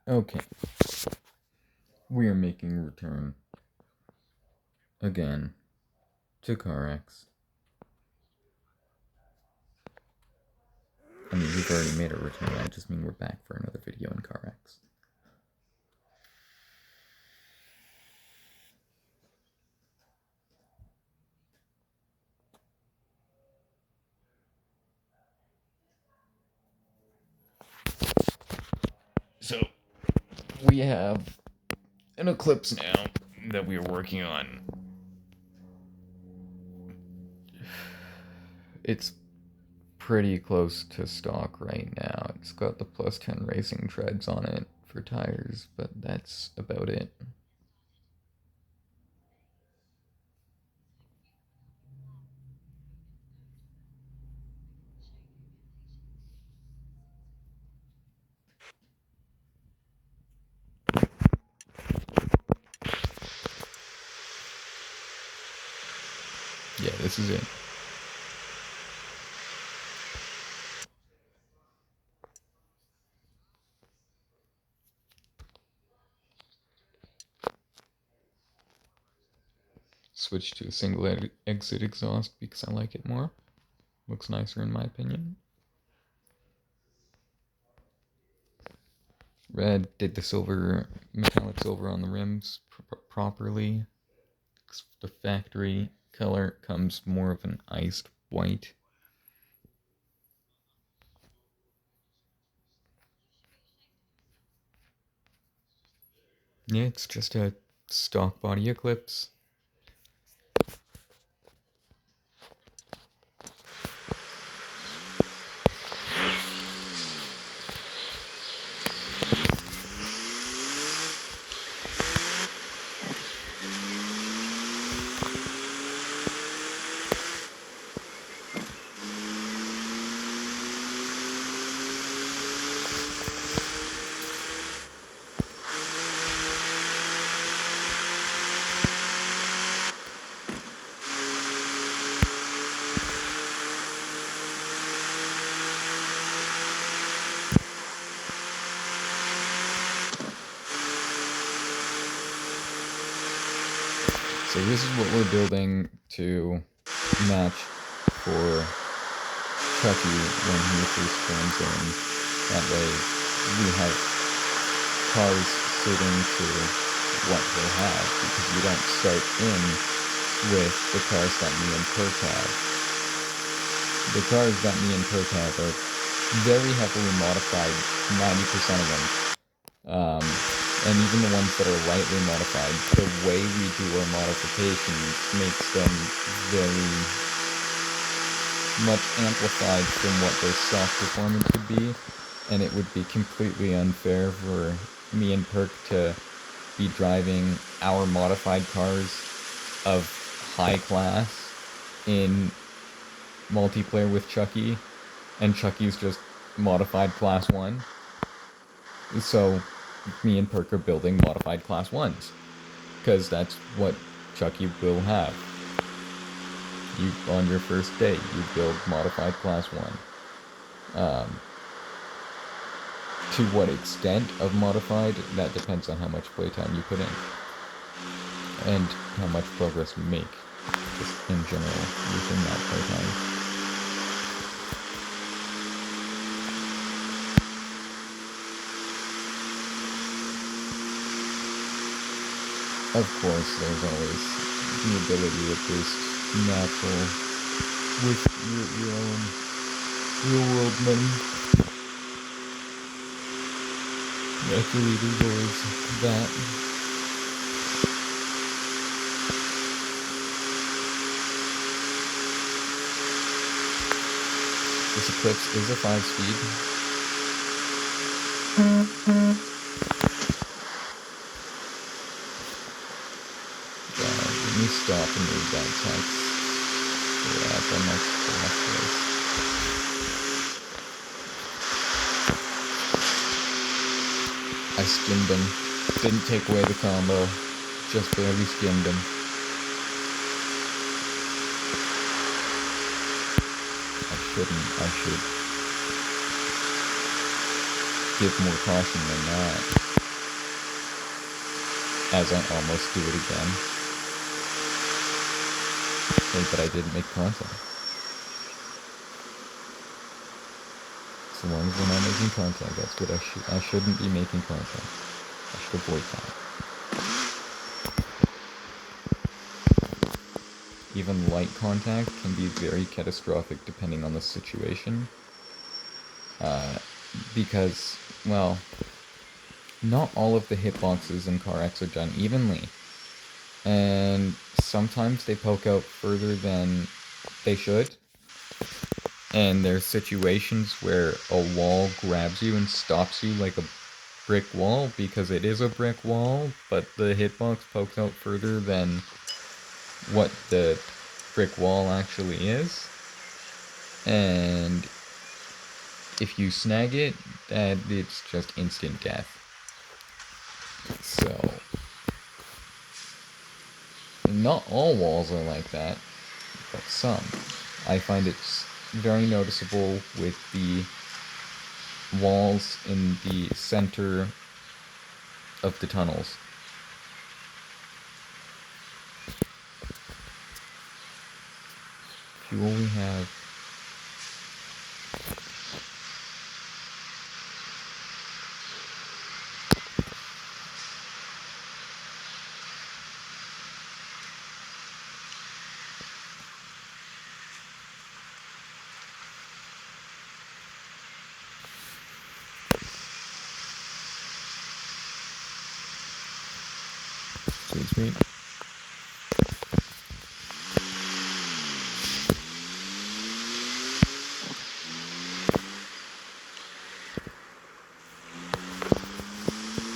Okay. We are making a return again to CarX. I mean, we've already made a return. I just mean we're back for another video in CarX. So, we have an Eclipse now that we are working on. It's pretty close to stock right now. It's got the plus 10 racing treads on it for tires, but that's about it. Yeah, this is it. Switch to a single exit exhaust because I like it more. Looks nicer in my opinion. Red, did the silver, metallic silver on the rims properly. The factory color comes more of an iced white. Yeah, it's just a stock body Eclipse. So this is what we're building to match for Chucky when he first comes in. That way we have cars fitting to what they have, because we don't start in with the cars that me and Perk have. The cars that me and Perk have are very heavily modified, 90% of them. And even the ones that are lightly modified, the way we do our modifications makes them very much amplified from what their stock performance would be, and it would be completely unfair for me and Perk to be driving our modified cars of high class in multiplayer with Chucky, and Chucky's just modified class 1. So me and Perk are building modified class 1s, because that's what Chucky will have. You, on your first day, you build modified class 1. To what extent of modified, that depends on how much playtime you put in, and how much progress you make, just in general, within that playtime. Of course, there's always the ability of just natural, with your own real-world money. Naturally, there's always that. This Eclipse is a 5-speed. Let me stop and read that text. Yeah, the next place. I skimmed him. Didn't take away the combo. Just barely skimmed him. I should give more caution than that. as I almost do it again. Hey, but I didn't make content. So long as we're not making content, that's what I shouldn't be making content. I should avoid that. Even light contact can be very catastrophic depending on the situation. Because, well, not all of the hitboxes in CarX are done evenly. And sometimes they poke out further than they should. And there's situations where a wall grabs you and stops you like a brick wall because it is a brick wall, but the hitbox pokes out further than what the brick wall actually is. And if you snag it, it's just instant death. So, not all walls are like that, but some. I find it's very noticeable with the walls in the center of the tunnels. Fuel we have. Sweet.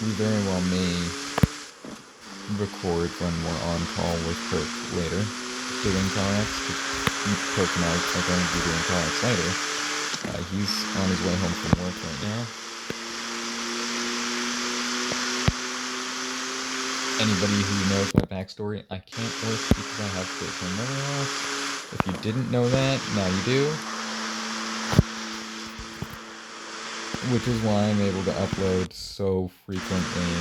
We very well may record when we're on call with Kirk later, doing CarX, because Kirk and I are going to be doing CarX later. He's on his way home from work right now. Anybody who knows my backstory, I can't work because I have short-term memory loss. If you didn't know that, now you do. Which is why I'm able to upload so frequently.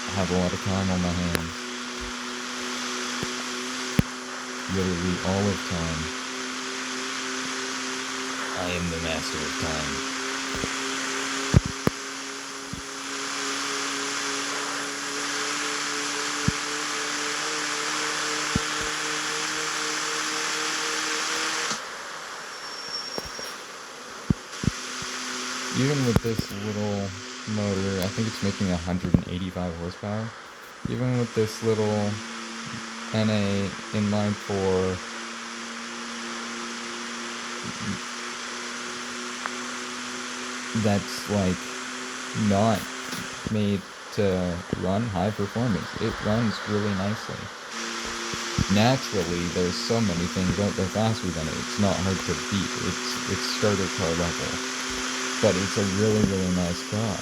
I have a lot of time on my hands. Literally all of time. I am the master of time. Even with this little motor, I think it's making 185 horsepower. Even with this little NA inline 4 that's like not made to run high performance. It runs really nicely. Naturally, there's so many things out there faster than it. It's not hard to beat. It's starter car level. But it's a really, really nice car.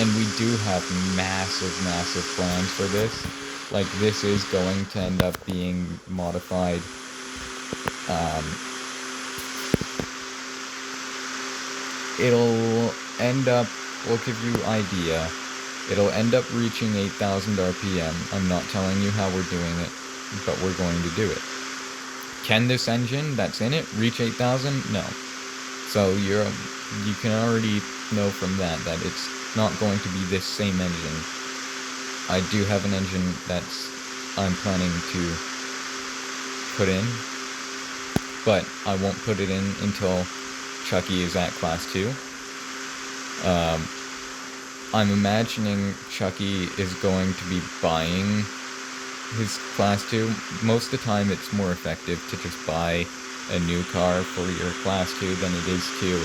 And we do have massive, massive plans for this. Like, this is going to end up being modified. It'll end up, we'll give you idea, it'll end up reaching 8,000 RPM. I'm not telling you how we're doing it, but we're going to do it. Can this engine that's in it reach 8,000? No. So you can already know from that it's not going to be this same engine. I do have an engine I'm planning to put in, but I won't put it in until Chucky is at Class 2. I'm imagining Chucky is going to be buying his Class 2. Most of the time it's more effective to just buy a new car for your Class 2 than it is to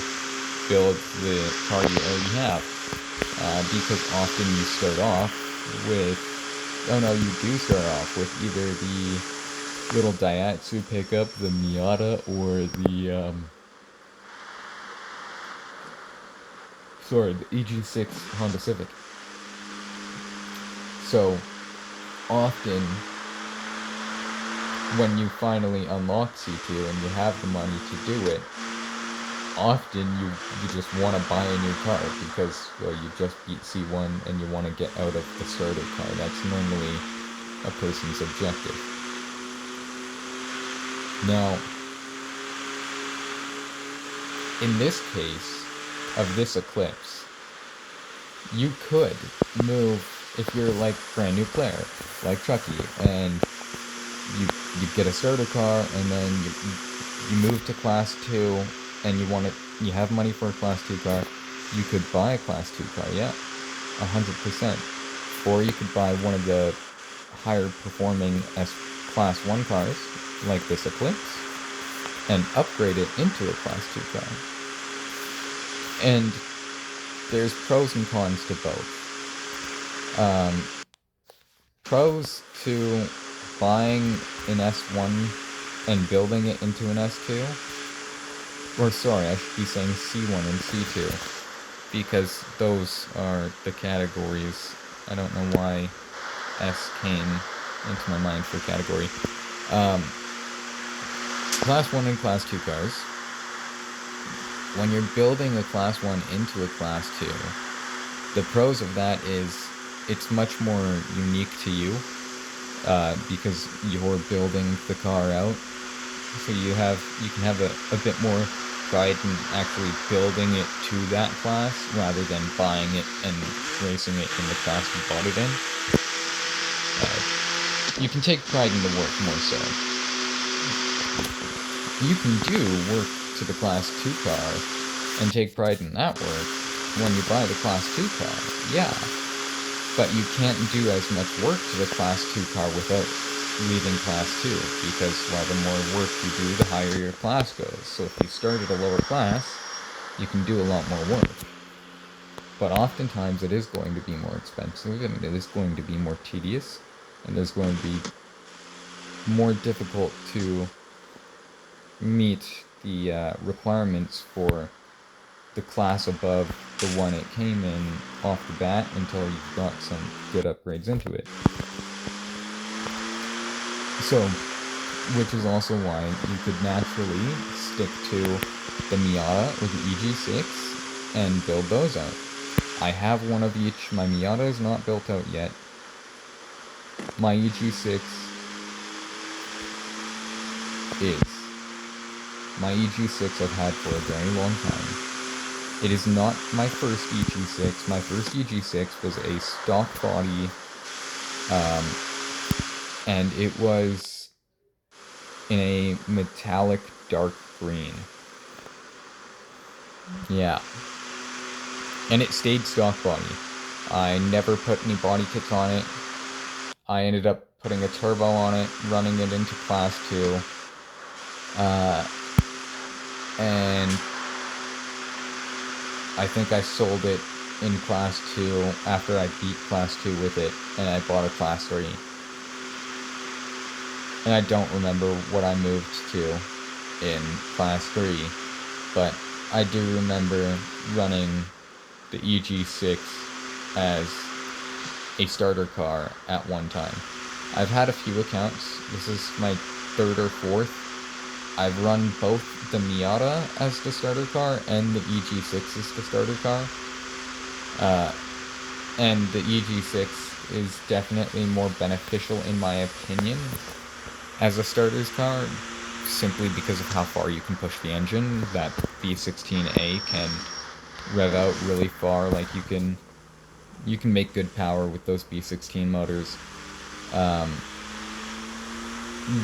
build the car you already have. Because often you start off with... Oh no, you do start off with either the little Daihatsu pickup, the Miata, or the... the EG6 Honda Civic. So, often, when you finally unlock C2 and you have the money to do it, often you just want to buy a new car because, well, you just beat C1 and you want to get out of the starter car. That's normally a person's objective. Now, in this case of this Eclipse, you could move, if you're like brand new player, like Chucky, and you get a starter car, and then you move to Class 2, and you have money for a Class 2 car, you could buy a Class 2 car, yeah, 100%. Or you could buy one of the higher performing Class 1 cars, like this Eclipse, and upgrade it into a Class 2 car. And there's pros and cons to both. Pros to buying an S1 and building it into an S2, or sorry, I should be saying C1 and C2, because those are the categories. I don't know why S came into my mind for category. Class 1 and Class 2 cars. When you're building a Class 1 into a Class 2, the pros of that is it's much more unique to you, because you're building the car out. So you can have a bit more pride in actually building it to that class rather than buying it and racing it in the class you bought it in. You can take pride in the work more so. You can do work to the Class 2 car and take pride in that work when you buy the Class 2 car, yeah. But you can't do as much work to the Class 2 car without leaving Class 2, because, well, the more work you do, the higher your class goes. So if you start at a lower class, you can do a lot more work. But oftentimes it is going to be more expensive, and it is going to be more tedious, and it's going to be more difficult to meet the requirements for the class above the one it came in off the bat until you've got some good upgrades into it. So, which is also why you could naturally stick to the Miata or the EG6 and build those out. I have one of each. My Miata is not built out yet. My EG6 is. My EG6 I've had for a very long time. It is not my first EG6. My first EG6 was a stock body, and it was in a metallic dark green. Yeah. And it stayed stock body. I never put any body kits on it. I ended up putting a turbo on it, running it into Class 2. And I think I sold it in Class 2 after I beat Class 2 with it, and I bought a Class 3. And I don't remember what I moved to in Class 3, but I do remember running the EG6 as a starter car at one time. I've had a few accounts. This is my third or fourth. I've run both the Miata as the starter car and the EG6 as the starter car. And the EG6 is definitely more beneficial, in my opinion, as a starter's car, simply because of how far you can push the engine. That V16A can rev out really far. Like, you can make good power with those V16 motors.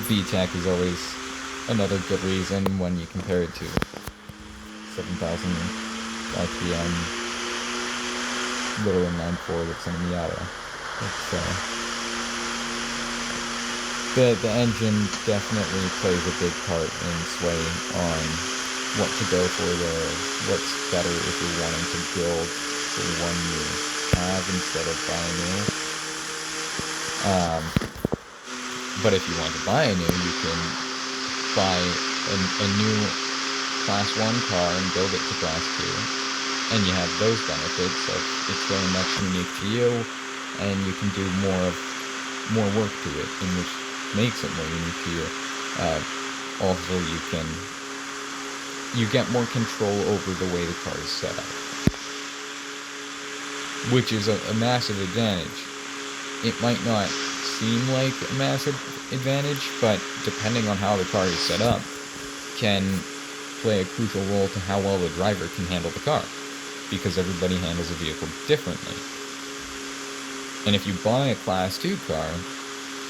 VTEC is always another good reason when you compare it to 7,000 RPM little inline-4 that's in a Miata. The engine definitely plays a big part in swaying on what to go for there, what's better if you're wanting to build the one you have instead of buy new. But if you want to buy a new, you can buy a new Class 1 car and build it to Class 2. And you have those benefits of it's very much unique to you, and you can do more work to it, in which makes it more unique to you. Also, you can you get more control over the way the car is set up, which is a massive advantage. It might not seem like a massive advantage, but depending on how the car is set up, can play a crucial role to how well the driver can handle the car, because everybody handles a vehicle differently. And if you buy a Class 2 car,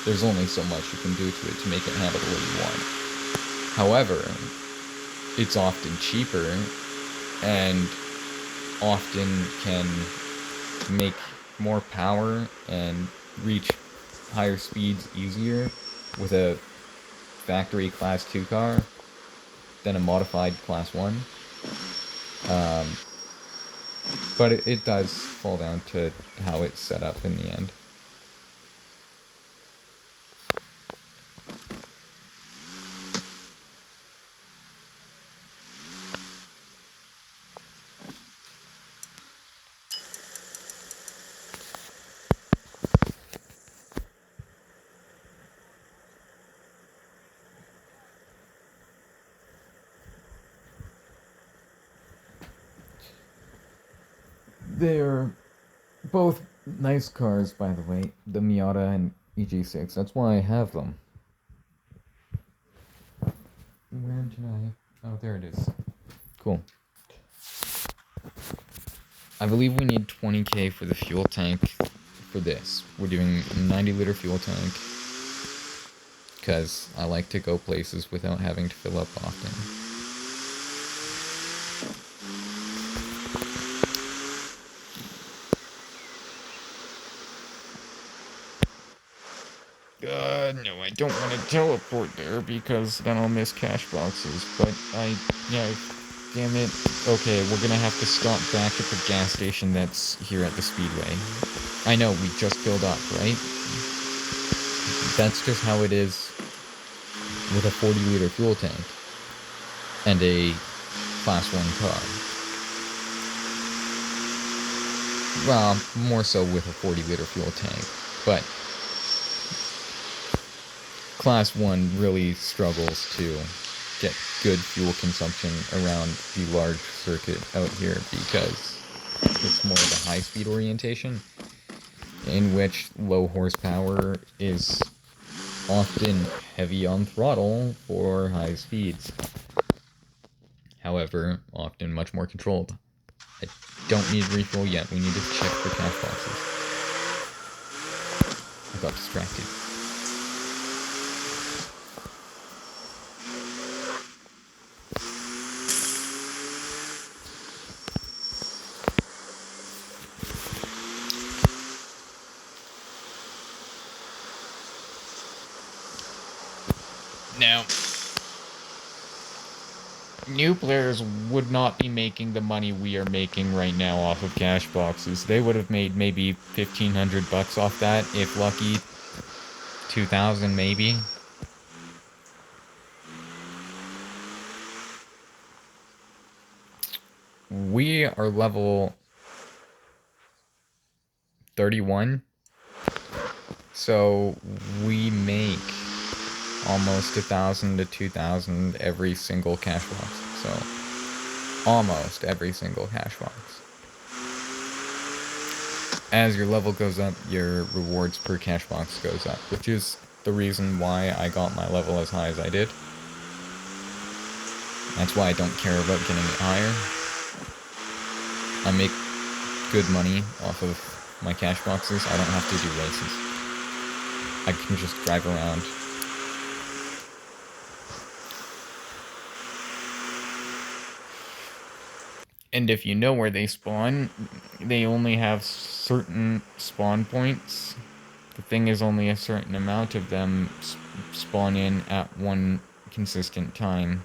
there's only so much you can do to it to make it handle the way you want. However, it's often cheaper and often can make more power and reach higher speeds easier with a factory Class 2 car than a modified Class 1. But it does fall down to how it's set up in the end. They're both nice cars, by the way, the Miata and EG6. That's why I have them. Where did I... Oh, there it is. Cool. I believe we need 20k for the fuel tank for this. We're doing a 90-liter fuel tank because I like to go places without having to fill up often. No, I don't want to teleport there because then I'll miss cash boxes, but damn it. Okay, we're gonna have to stop back at the gas station that's here at the Speedway. I know, we just filled up, right? That's just how it is with a 40-liter fuel tank and a Class 1 car. Well, more so with a 40-liter fuel tank, but Class 1 really struggles to get good fuel consumption around the large circuit out here because it's more of a high-speed orientation in which low horsepower is often heavy on throttle for high speeds. However, often much more controlled. I don't need refuel yet. We need to check for cash boxes. I got distracted. Now, new players would not be making the money we are making right now off of cash boxes. They would have made maybe 1,500 bucks off that, if lucky. 2,000 maybe. We are level 31. So we make almost 1,000 to 2,000 every single cash box. So almost every single cash box. As your level goes up, your rewards per cash box goes up, which is the reason why I got my level as high as I did. That's why I don't care about getting it higher. I make good money off of my cash boxes. I don't have to do races. I can just drive around. And if you know where they spawn, they only have certain spawn points. The thing is, only a certain amount of them spawn in at one consistent time.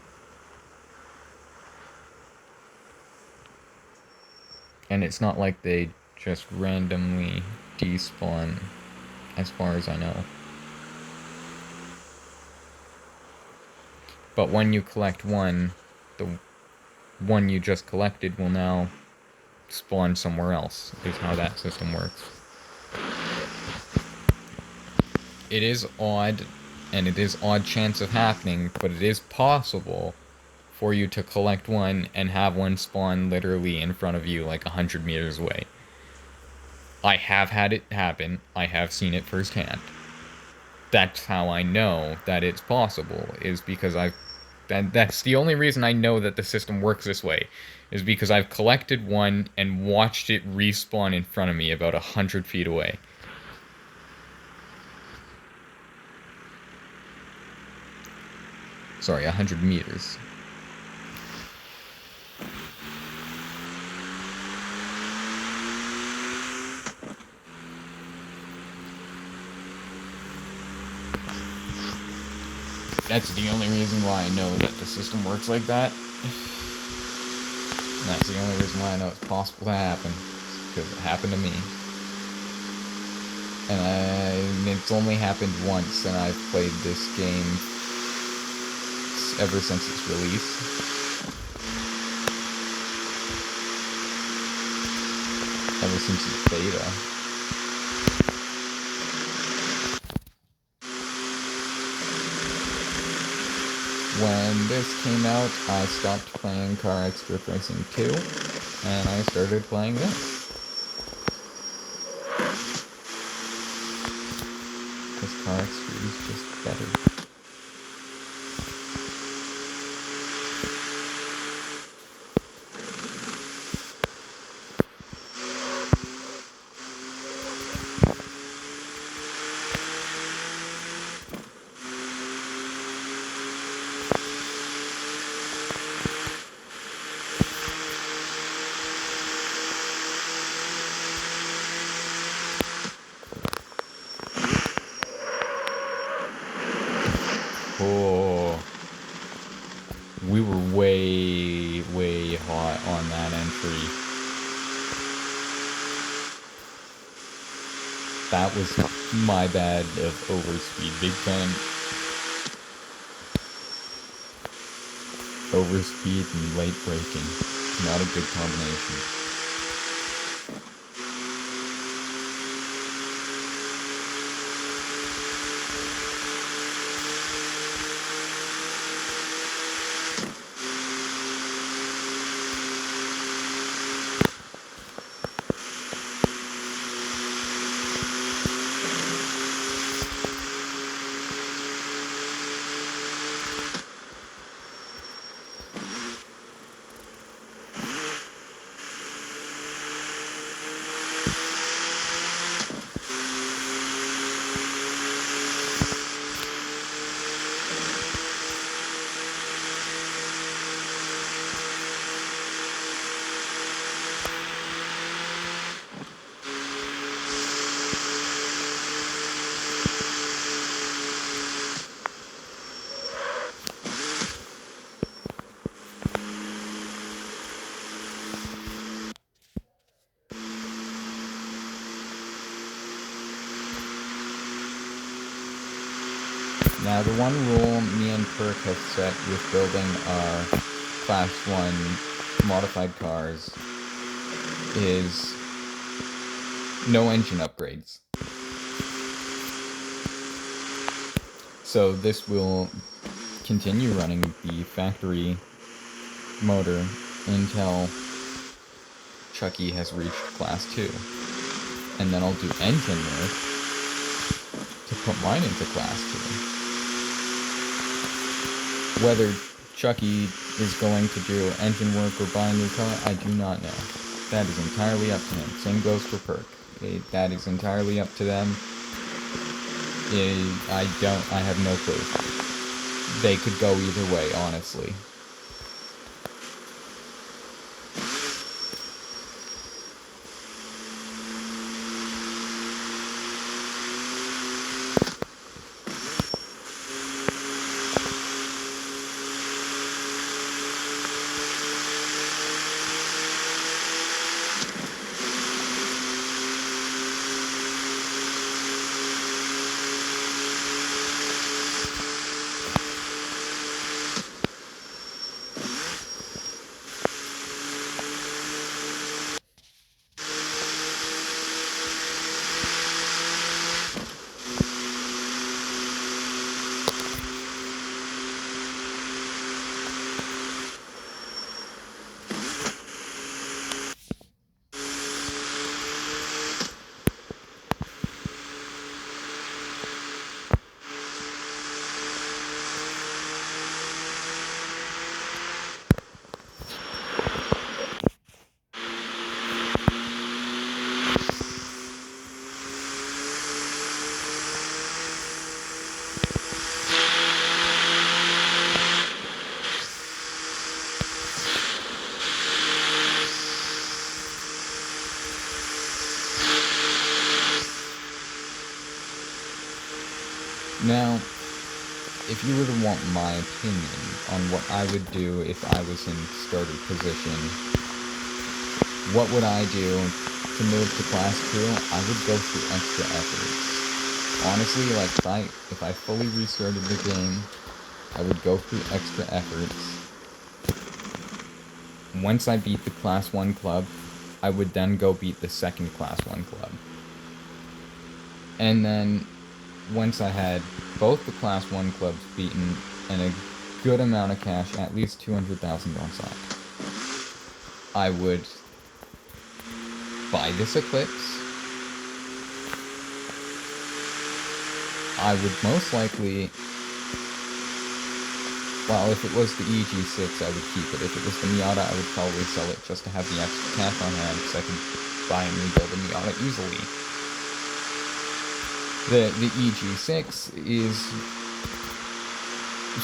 And it's not like they just randomly despawn, as far as I know. But when you collect one, the one you just collected will now spawn somewhere else, is how that system works. It is odd, and it is odd chance of happening, but it is possible for you to collect one and have one spawn literally in front of you like 100 meters away. I have had it happen. I have seen it firsthand. That's how I know that it's possible, is because that's the only reason I know that the system works this way, is because I've collected one and watched it respawn in front of me about 100 feet away. Sorry, 100 meters. That's the only reason why I know that the system works like that. And that's the only reason why I know it's possible to happen. Because it happened to me. And it's only happened once, and I've played this game ever since its release. Ever since its beta. When this came out, I stopped playing CarXStreet Racing 2, and I started playing this. Because CarXStreet is just better. Oh, we were way hot on that entry. That was my bad of overspeed, big time. Overspeed and late braking, not a good combination. Now, the one rule me and Perk have set with building our Class 1 modified cars is no engine upgrades. So this will continue running the factory motor until Chucky has reached Class 2. And then I'll do engine work to put mine into Class 2. Whether Chucky is going to do engine work or buy a new car, I do not know. That is entirely up to him. Same goes for Perk. That is entirely up to them. I have no clue. They could go either way, honestly. Now, if you were to want my opinion on what I would do if I was in starter position, what would I do to move to Class 2? I would go through extra efforts. Honestly, like, if I fully restarted the game, I would go through extra efforts. Once I beat the Class 1 club, I would then go beat the second Class 1 club. And then, once I had both the Class 1 clubs beaten and a good amount of cash, at least 200,000 on side, I would buy this Eclipse. I would most likely... Well, if it was the EG6, I would keep it. If it was the Miata, I would probably sell it just to have the extra cash on hand, so I could buy and rebuild a Miata easily. The EG6 is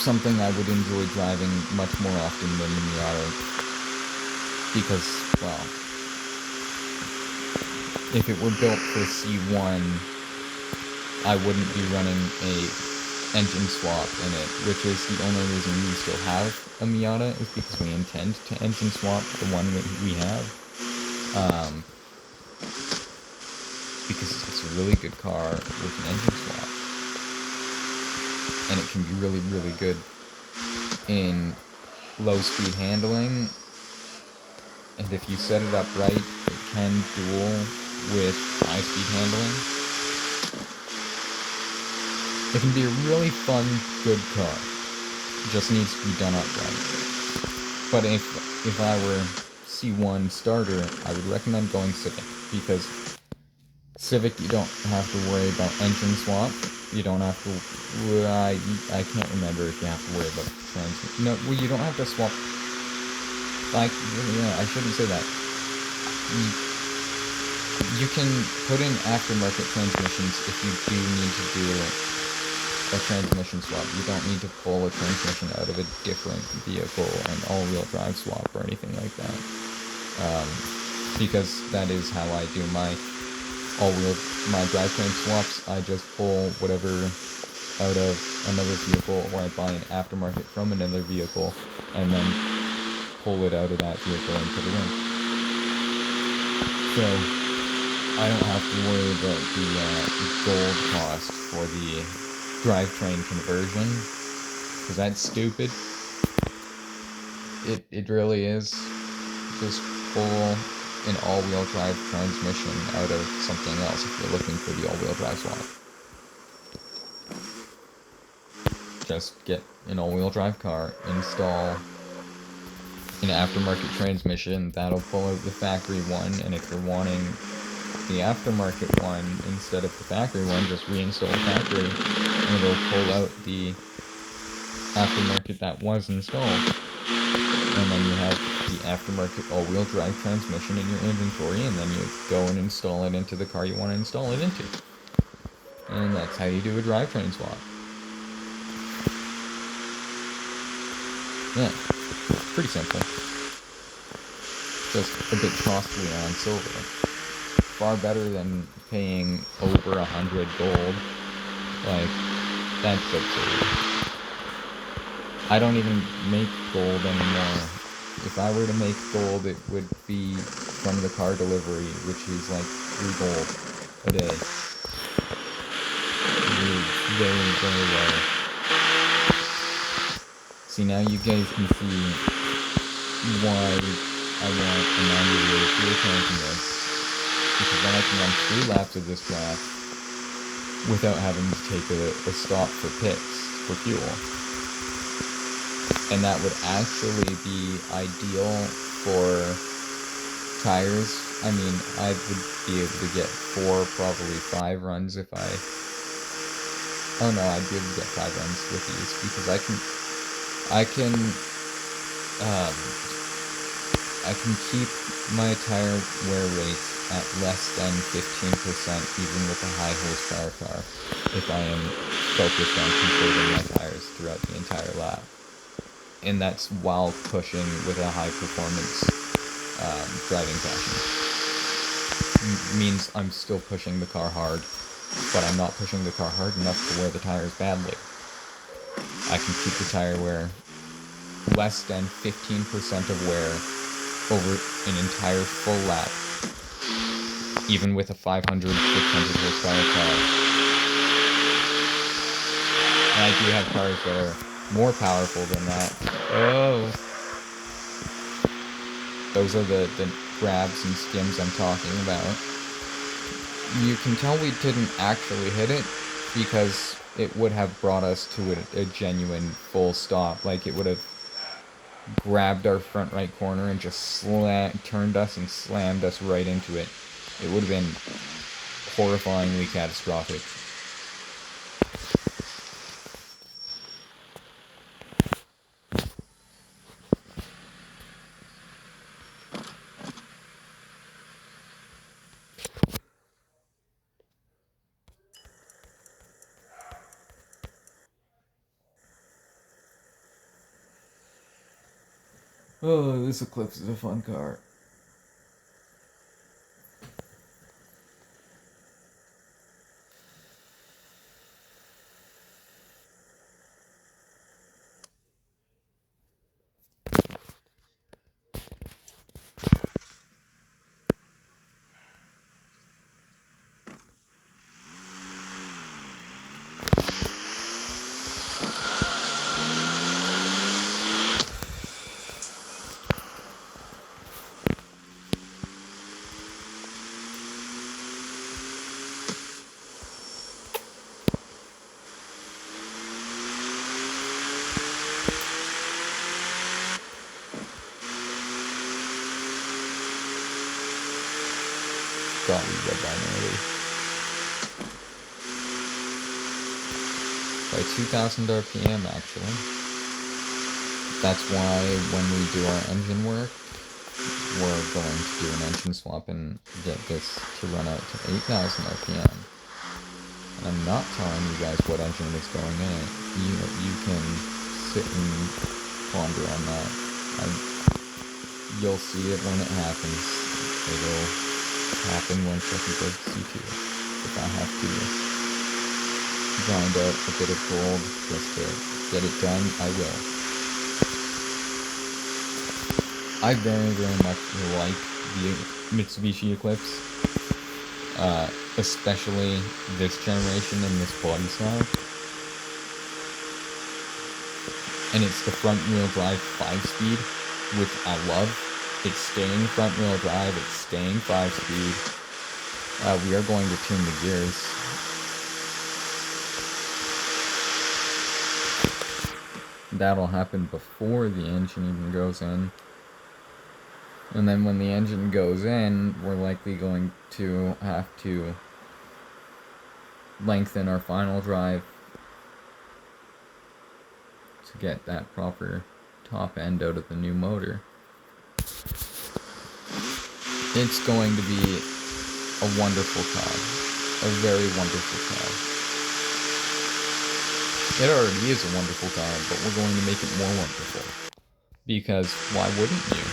something I would enjoy driving much more often than the Miata, because, well, if it were built for C1, I wouldn't be running a engine swap in it, which is the only reason we still have a Miata, is because we intend to engine swap the one that we have. Because it's a really good car with an engine swap. And it can be really, really good in low-speed handling. And if you set it up right, it can duel with high-speed handling. It can be a really fun, good car. It just needs to be done up right. But if I were C1 starter, I would recommend going Civic, because Civic, you don't have to worry about engine swap. You don't have to... I can't remember if you have to worry about transmission. No, well, you don't have to swap... Like, yeah, I shouldn't say that. You can put in aftermarket transmissions if you do need to do a transmission swap. You don't need to pull a transmission out of a different vehicle and all-wheel drive swap or anything like that. Because that is how I do my my drivetrain swaps. I just pull whatever out of another vehicle, or I buy an aftermarket from another vehicle, and then pull it out of that vehicle and put it in. So I don't have to worry about the gold cost for the drivetrain conversion, because that's stupid. It really is. Just pull an all-wheel drive transmission out of something else if you're looking for the all-wheel drive swap. Just get an all-wheel drive car, install an aftermarket transmission, that'll pull out the factory one, and if you're wanting the aftermarket one instead of the factory one, just reinstall the factory, and it'll pull out the aftermarket that was installed. And then you have the aftermarket all-wheel drive transmission in your inventory, and then you go and install it into the car you want to install it into. And that's how you do a drivetrain swap. Yeah, pretty simple. Just a bit costly on silver. Far better than paying over 100 gold. Like, that's absurd. I don't even make gold anymore. If I were to make gold, it would be from the car delivery, which is like 3 gold a day. Very, very low. See, now you guys can see why I want a 90-year fuel tank in this. Because then I can run 3 laps of this track without having to take a stop for pits for fuel. And that would actually be ideal for tires. I mean, I would be able to get 4, probably 5 runs if I... Oh no, I'd be able to get 5 runs with these, because I can keep my tire wear rate at less than 15% even with a high horsepower car if I am focused on conserving my tires throughout the entire lap. And that's while pushing with a high performance driving fashion. Means I'm still pushing the car hard but I'm not pushing the car hard enough to wear the tires badly. I can keep the tire wear less than 15% of wear over an entire full lap, even with a 500, 600 horsepower car. And I do have cars that are more powerful than that. Oh! Those are the grabs and skims I'm talking about. You can tell we didn't actually hit it because it would have brought us to a genuine full stop. Like, it would have grabbed our front right corner and just turned us and slammed us right into it. It would have been horrifyingly catastrophic. Oh, this Eclipse is a fun car. Got me red line early. By 2000 RPM, actually. That's why when we do our engine work, we're going to do an engine swap and get this to run out to 8000 RPM. And I'm not telling you guys what engine is going in it. You can sit and ponder on that. You'll see it when it happens. It'll happen when Chucky does C2. If I have to grind out a bit of gold just to get it done, I will. I very, very much like the Mitsubishi Eclipse, especially this generation and this body style. And it's the front-wheel drive 5-speed, which I love. It's staying front-wheel drive, it's staying 5-speed. We are going to tune the gears. That'll happen before the engine even goes in. And then when the engine goes in, we're likely going to have to lengthen our final drive to get that proper top end out of the new motor. It's going to be a wonderful car. A very wonderful car. It already is a wonderful car, but we're going to make it more wonderful. Because why wouldn't you?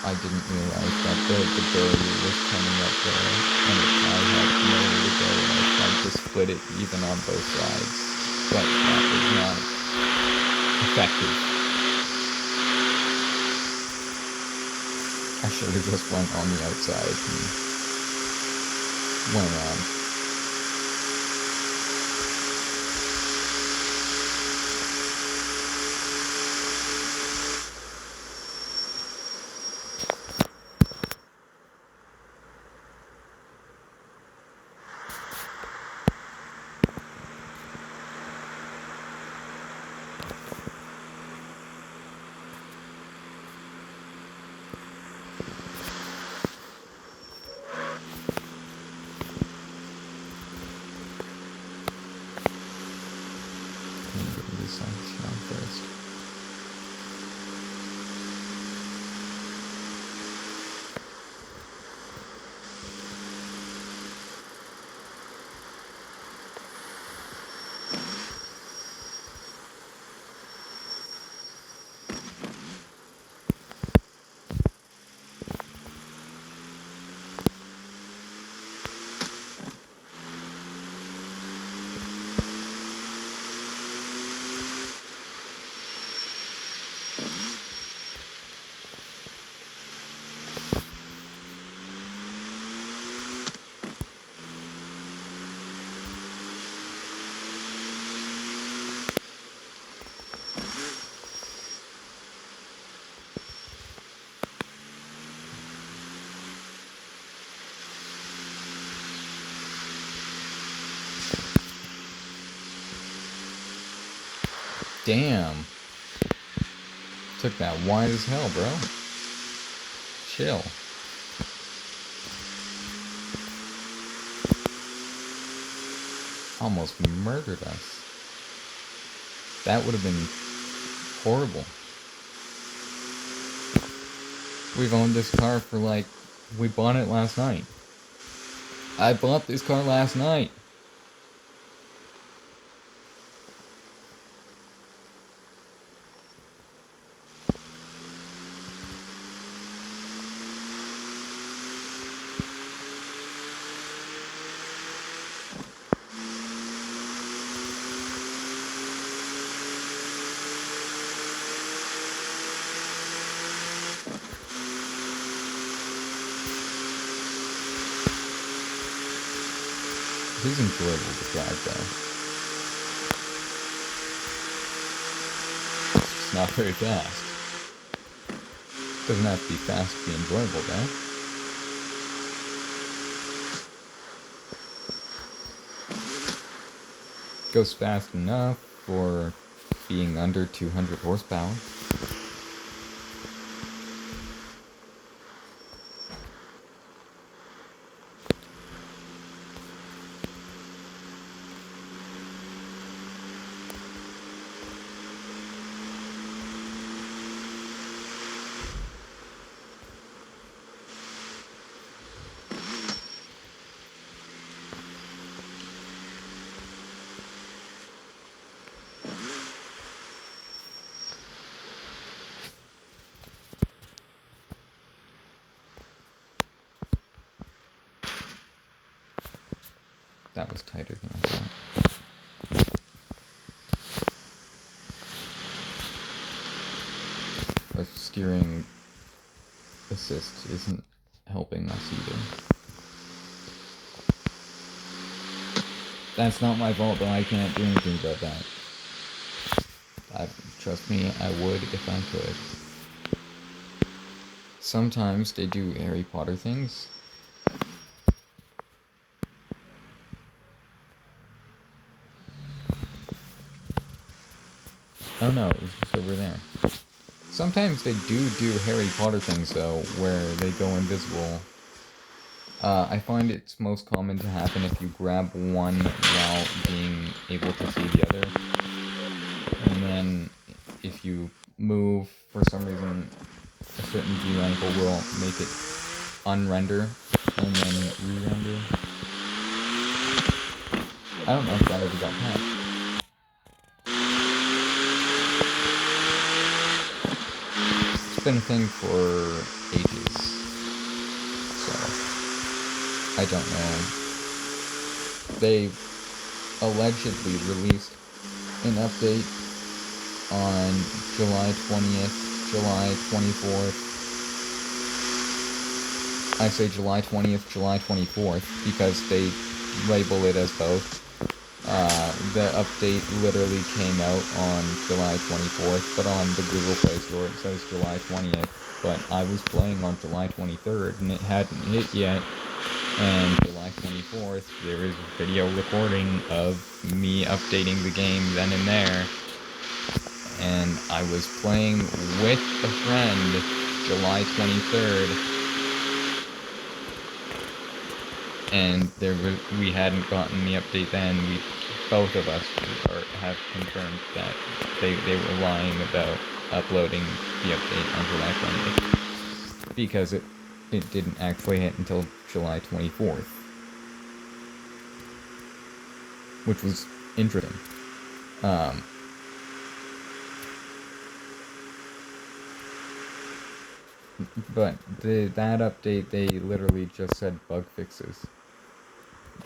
I didn't realize that the barrier was coming up there, and I had nowhere to go, and I tried to split it even on both sides, but that was not effective. I should have just went on the outside and went around. First. Damn. Took that wide as hell, bro. Chill. Almost murdered us. That would have been horrible. We've owned this car for like... We bought it last night. I bought this car last night. This is enjoyable to drive, though. It's not very fast. Doesn't have to be fast to be enjoyable, though. Goes fast enough for being under 200 horsepower. That was tighter than I thought. Our steering assist isn't helping us either. That's not my fault, though. I can't do anything about that. Trust me, I would if I could. Sometimes they do Harry Potter things. Oh no, it was just over there. Sometimes they do Harry Potter things, though, where they go invisible. I find it's most common to happen if you grab one while being able to see the other. And then if you move, for some reason, a certain view angle will make it unrender and then re-render. I don't know if that ever got patched. It's been a thing for ages, so I don't know. They allegedly released an update on July 20th, July 24th. I say July 20th, July 24th, because they label it as both. The update literally came out on July 24th, but on the Google Play Store it says July 20th. But I was playing on July 23rd, and it hadn't hit yet. And July 24th, there is a video recording of me updating the game then and there. And I was playing with a friend July 23rd. And we hadn't gotten the update then. Both of us have confirmed that they were lying about uploading the update on July 20th. Because it didn't actually hit until July 24th. Which was interesting. But that update, they literally just said bug fixes.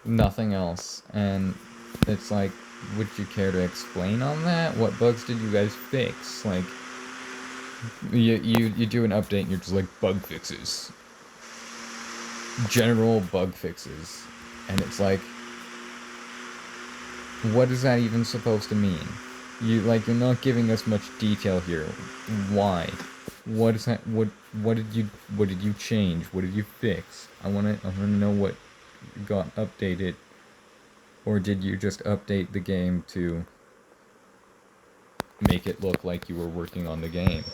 Nothing else. And it's like, would you care to explain on that? What bugs did you guys fix? Like, you do an update and you're just like, bug fixes. General bug fixes. And it's like, what is that even supposed to mean? You're not giving us much detail here. Why? What is that? What did you change? What did you fix? I wanna know what got updated. Or did you just update the game to make it look like you were working on the game.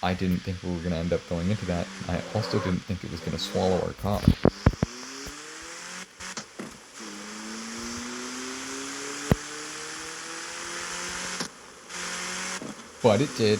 I didn't think we were going to end up going into that. I also didn't think it was going to swallow our car. But it did.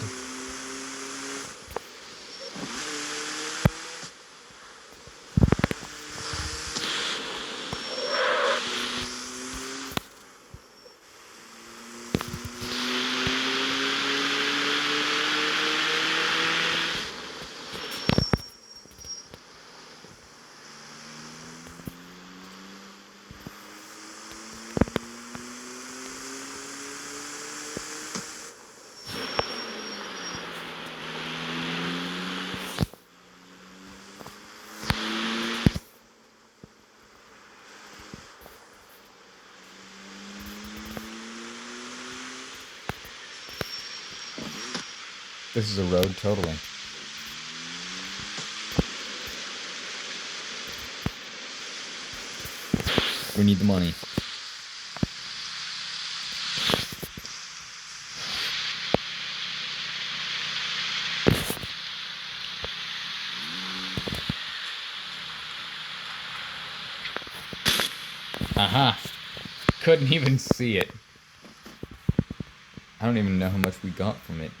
This is a road, totally. We need the money. Aha! Couldn't even see it. I don't even know how much we got from it.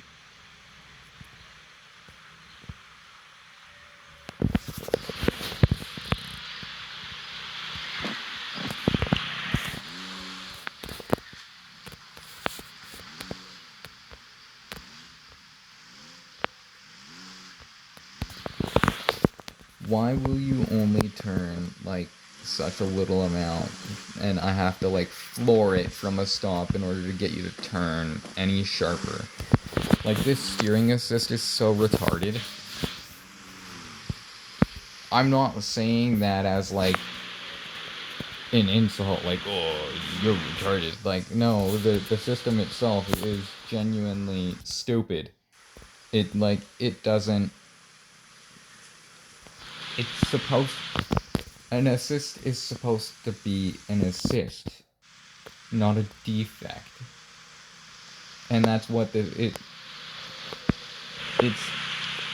Why will you only turn, like, such a little amount, and I have to, like, floor it from a stop in order to get you to turn any sharper? Like, this steering assist is so retarded. I'm not saying that as, like, an insult, like, oh, you're retarded. Like, no, the system itself is genuinely stupid. It, like, it doesn't... It's supposed... An assist is supposed to be an assist, not a defect. And that's what it's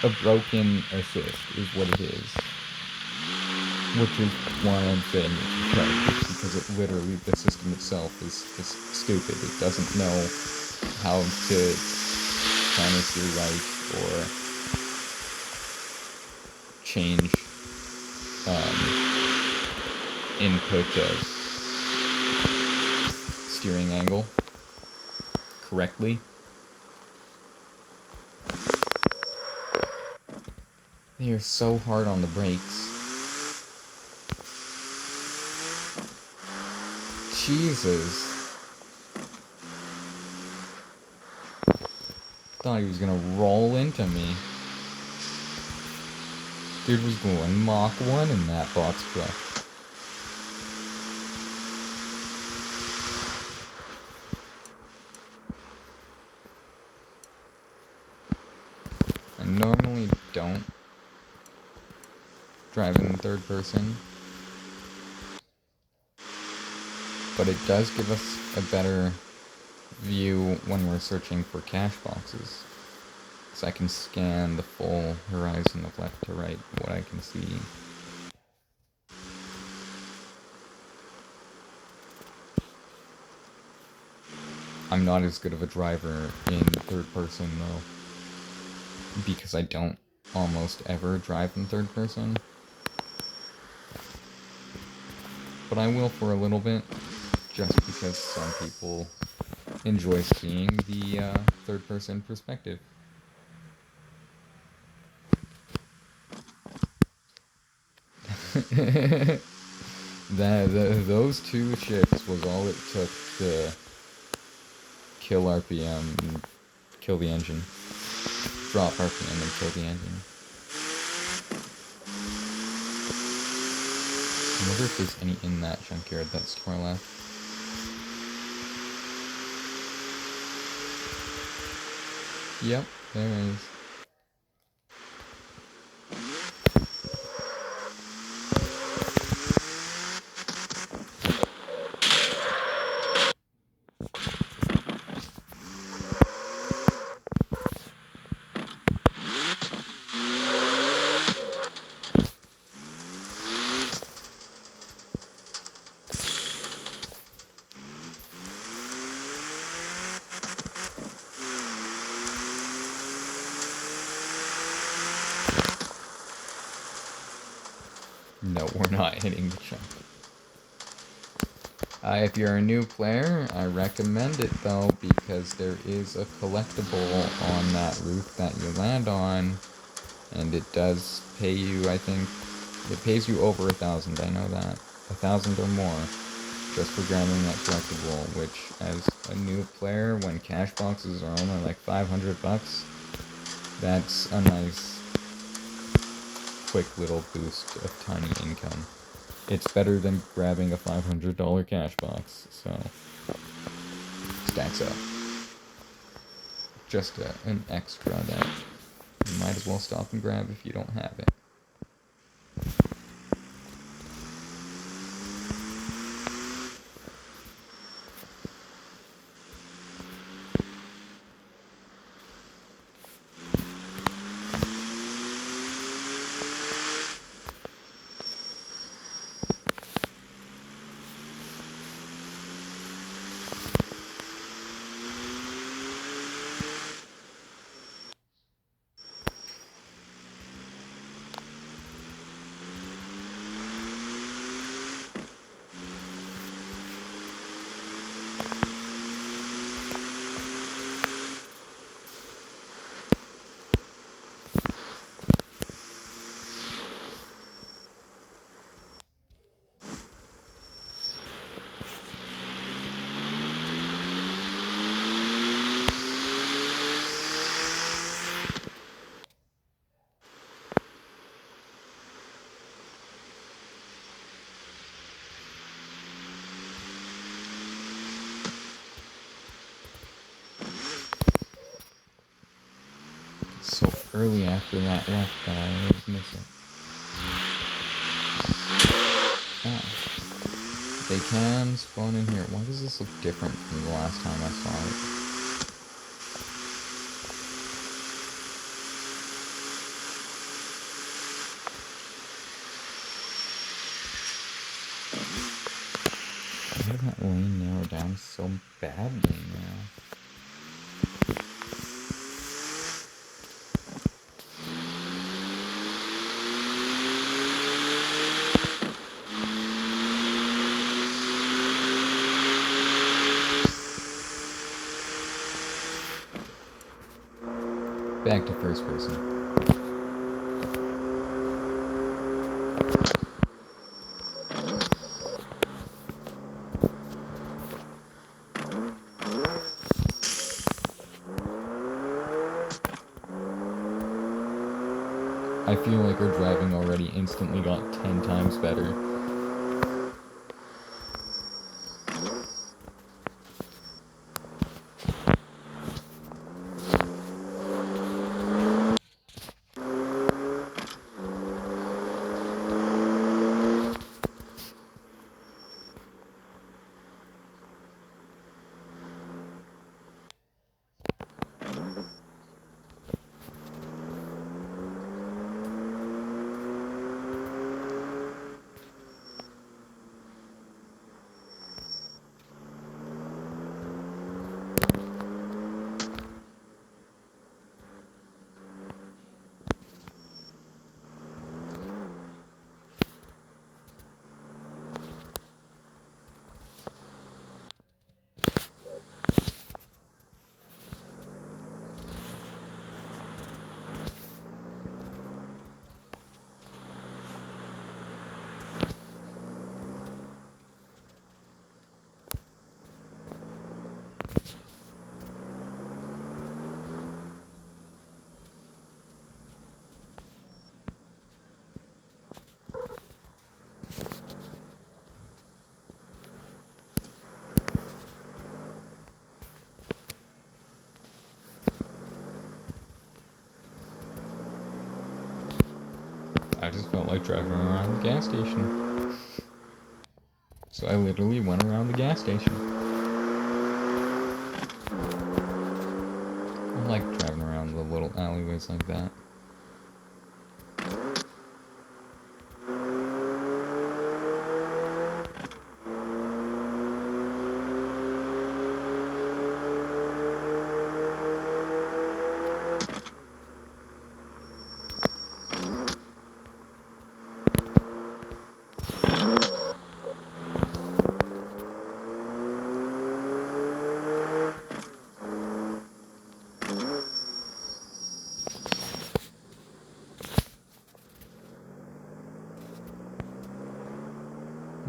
a broken assist is what it is. Which is why I'm saying it's retarded, because it literally, the system itself is just stupid. It doesn't know how to counter steer right or change input steering angle correctly. They are so hard on the brakes. Jesus. Thought he was gonna roll into me. Dude was going Mach 1 in that box truck. I normally don't drive in third person, but it does give us a better view when we're searching for cache boxes. So I can scan the full horizon of left to right, what I can see. I'm not as good of a driver in third person though, because I don't almost ever drive in third person. But I will for a little bit, just because some people enjoy seeing the third person perspective. Those two shifts was all it took to kill RPM and kill the engine. Drop RPM and kill the engine. I wonder if there's any in that junkyard that's to our left. Yep, there is. No, we're not hitting the jump. If you're a new player, I recommend it though, because there is a collectible on that roof that you land on, and it does pay you, I think, it pays you over 1,000, I know that. 1,000 or more, just for grabbing that collectible, which, as a new player, when cash boxes are only like 500 bucks, that's a nice, quick little boost of tiny income. It's better than grabbing a $500 cash box, so stacks up. Just an extra that you might as well stop and grab if you don't have it. So early after that left that I always miss it. Oh. They can spawn in here. Why does this look different from the last time I saw it? Why did that lane narrow down so badly now? Back to first person. I feel like our driving already instantly got 10 times better. I just felt like driving around the gas station. So I literally went around the gas station. I like driving around the little alleyways like that.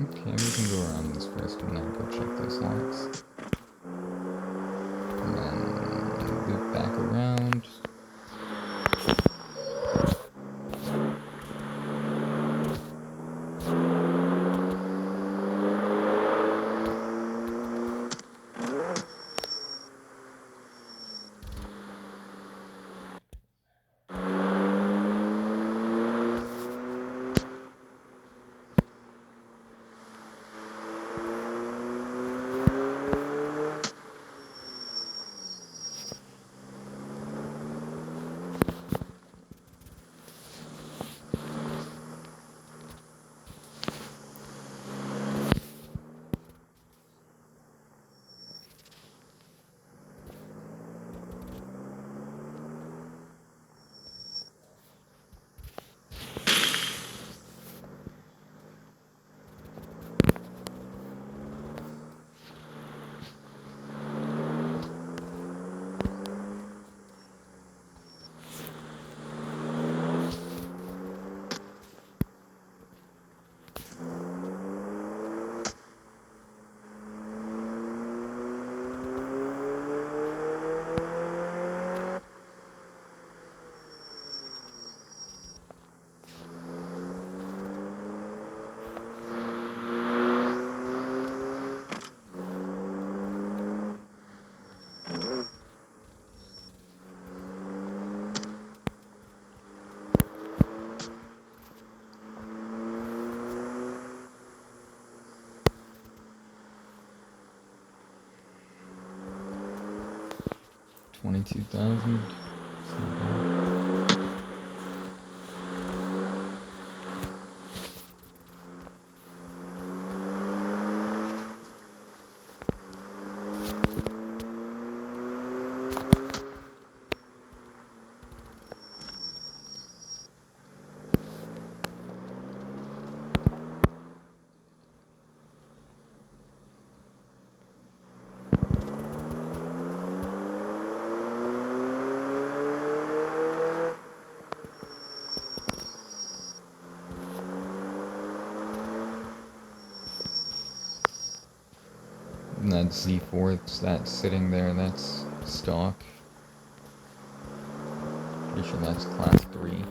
Okay, we can go around this first and then go check those locks. And then loop back around. $22,000. And that Z4 that's sitting there, that's stock. Pretty sure that's class 3.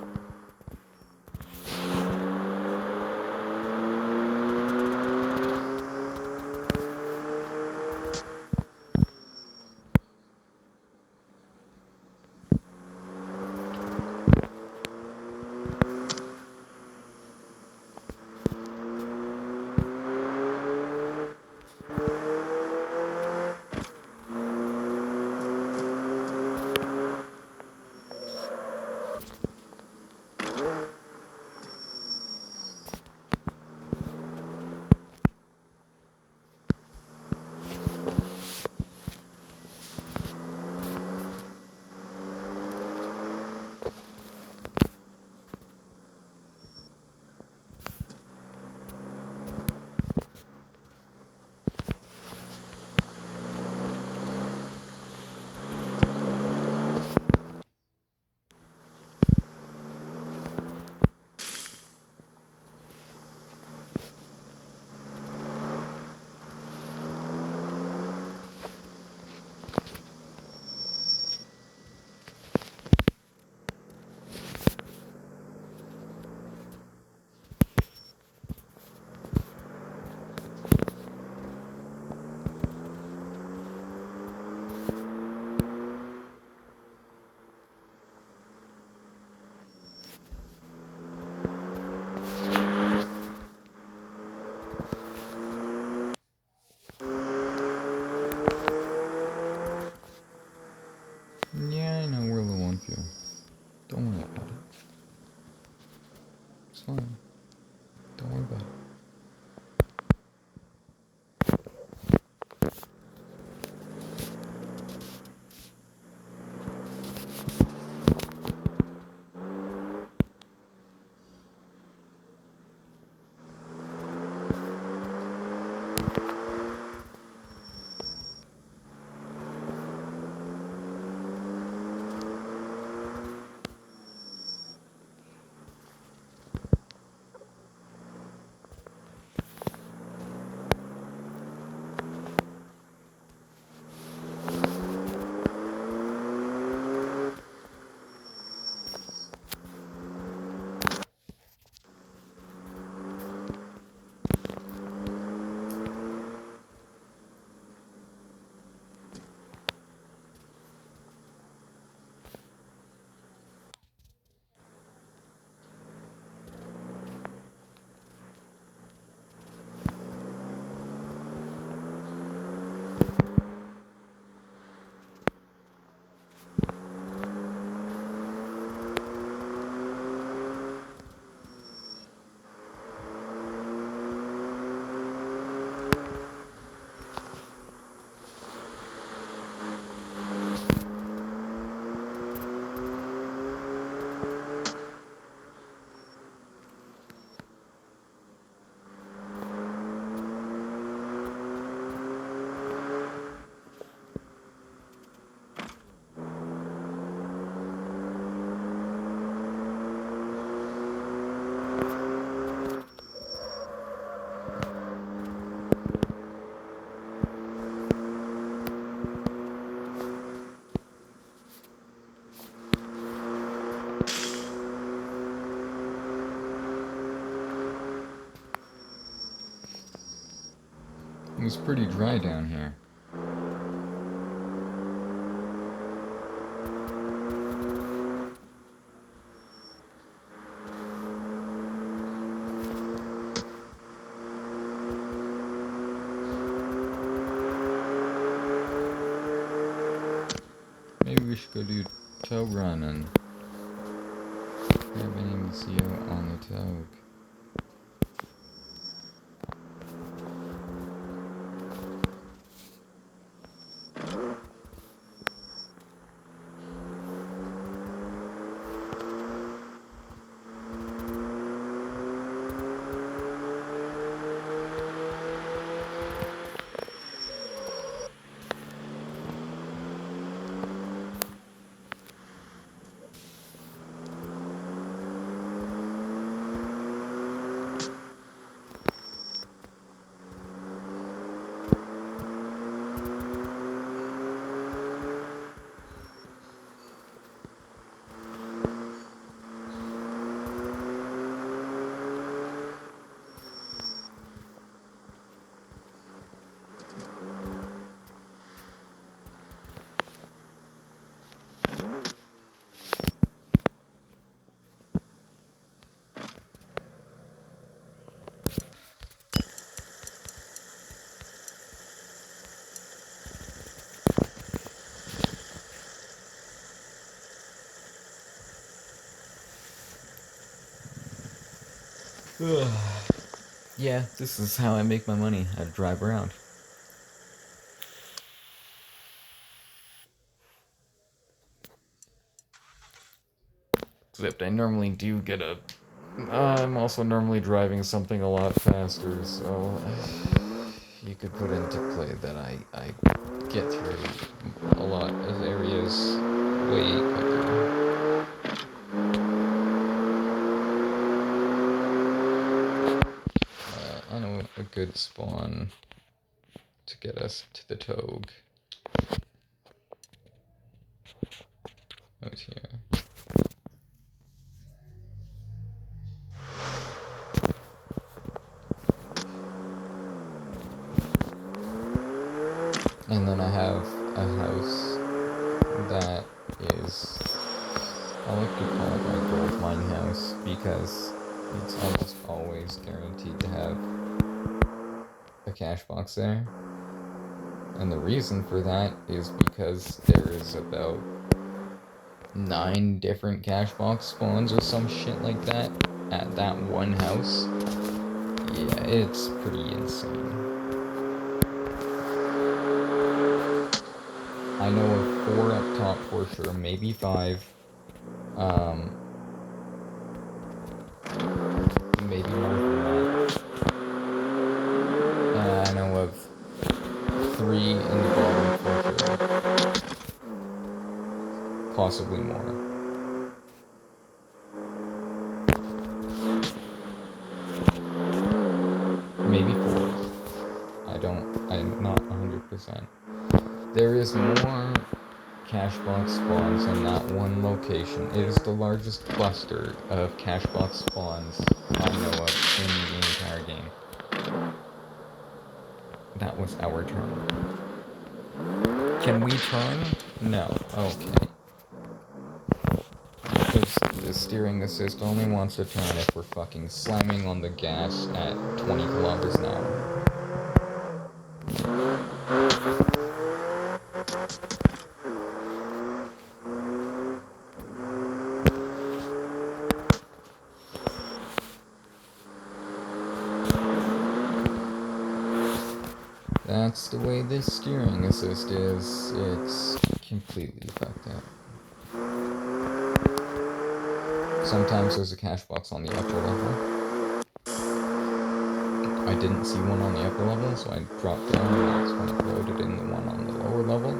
Yeah, I know we're low on fuel. Don't worry about it. It's fine. Don't worry about it. was pretty dry down here. Maybe we should go do tow run and grab any CO on the tow. Yeah, this is how I make my money. I drive around. Except I normally do get a... I'm also normally driving something a lot faster, so... You could put into play that I get through a lot of areas way quicker. I know a good spawn to get us to the Togue. Out here. And then I have a house that is, I like to call it my gold mine house because it's almost always guaranteed to have a cash box there. And the reason for that is because there is about 9 different cash box spawns or some shit like that at that one house. Yeah, it's pretty insane. I know of 4 up top for sure, maybe 5. Maybe more than that. I know of 3 in the bottom for sure. Possibly more. Maybe 4. I'm not 100%. There is more cash box spawns in that one location. It is the largest cluster of cash box spawns I know of in the entire game. That was our turn. Can we turn? No. Okay. Because the steering assist only wants to turn if we're fucking slamming on the gas at 20 kilometers an hour. That's the way this steering assist is. It's completely fucked up. Sometimes there's a cash box on the upper level. I didn't see one on the upper level, so I dropped down and that's when it loaded in the one on the lower level.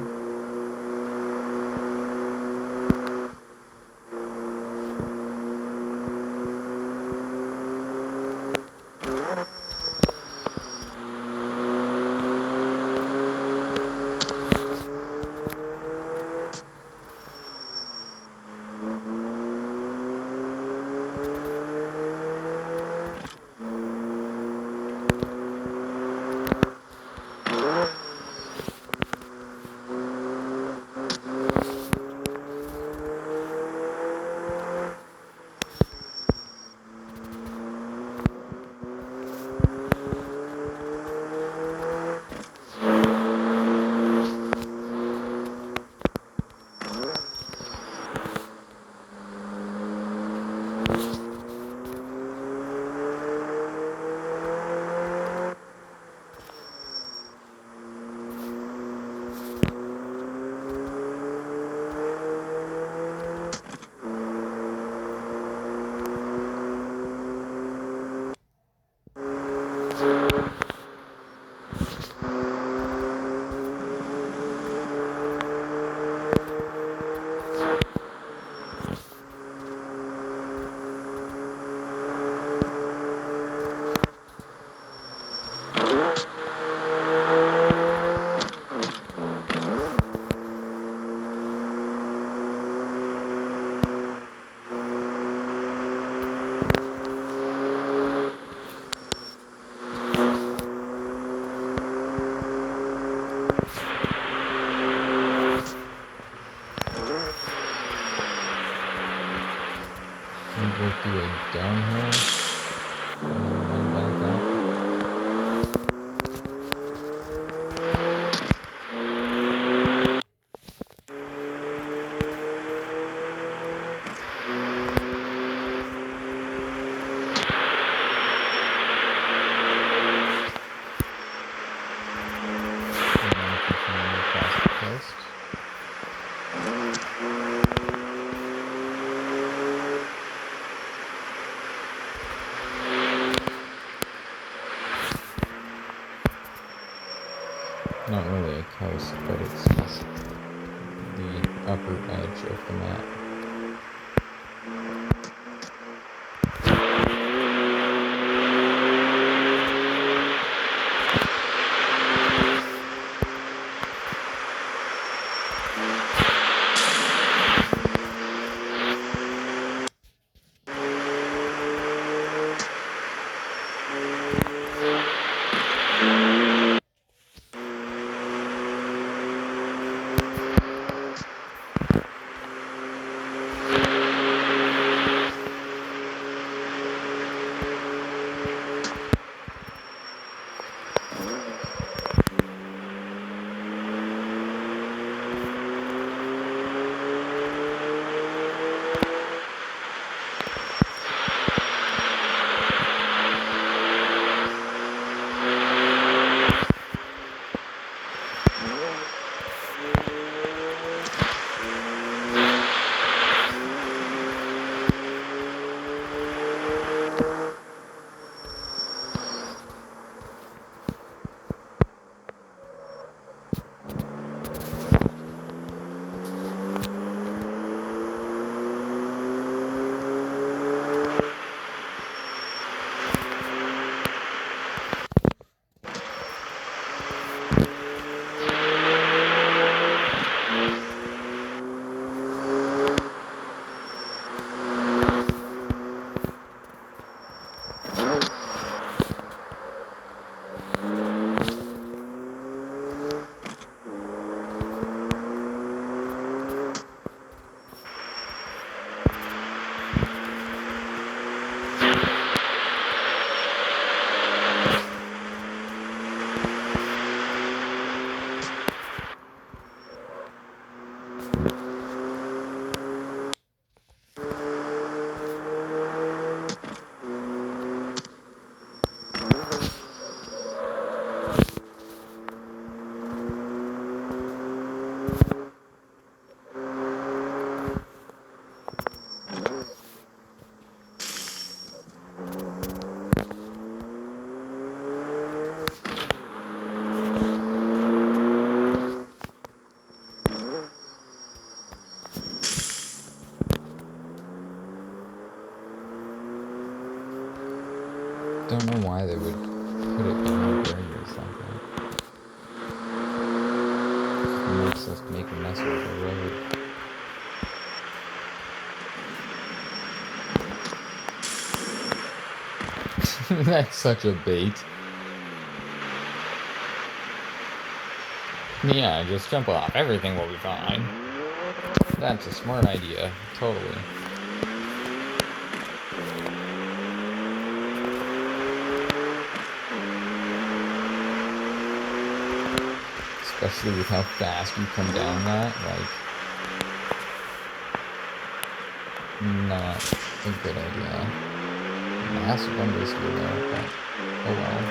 downhill and then one back up. And then continue across the coast. Not really a coast, but it's just the upper edge of the map. Don't know why they would put it behind barriers like that. It makes us make a mess of the road. That's such a bait. Yeah, just jump off. Everything will be fine. That's a smart idea. Totally. Especially with how fast you come down that, like, not a good idea. Massive understeer there, but oh well.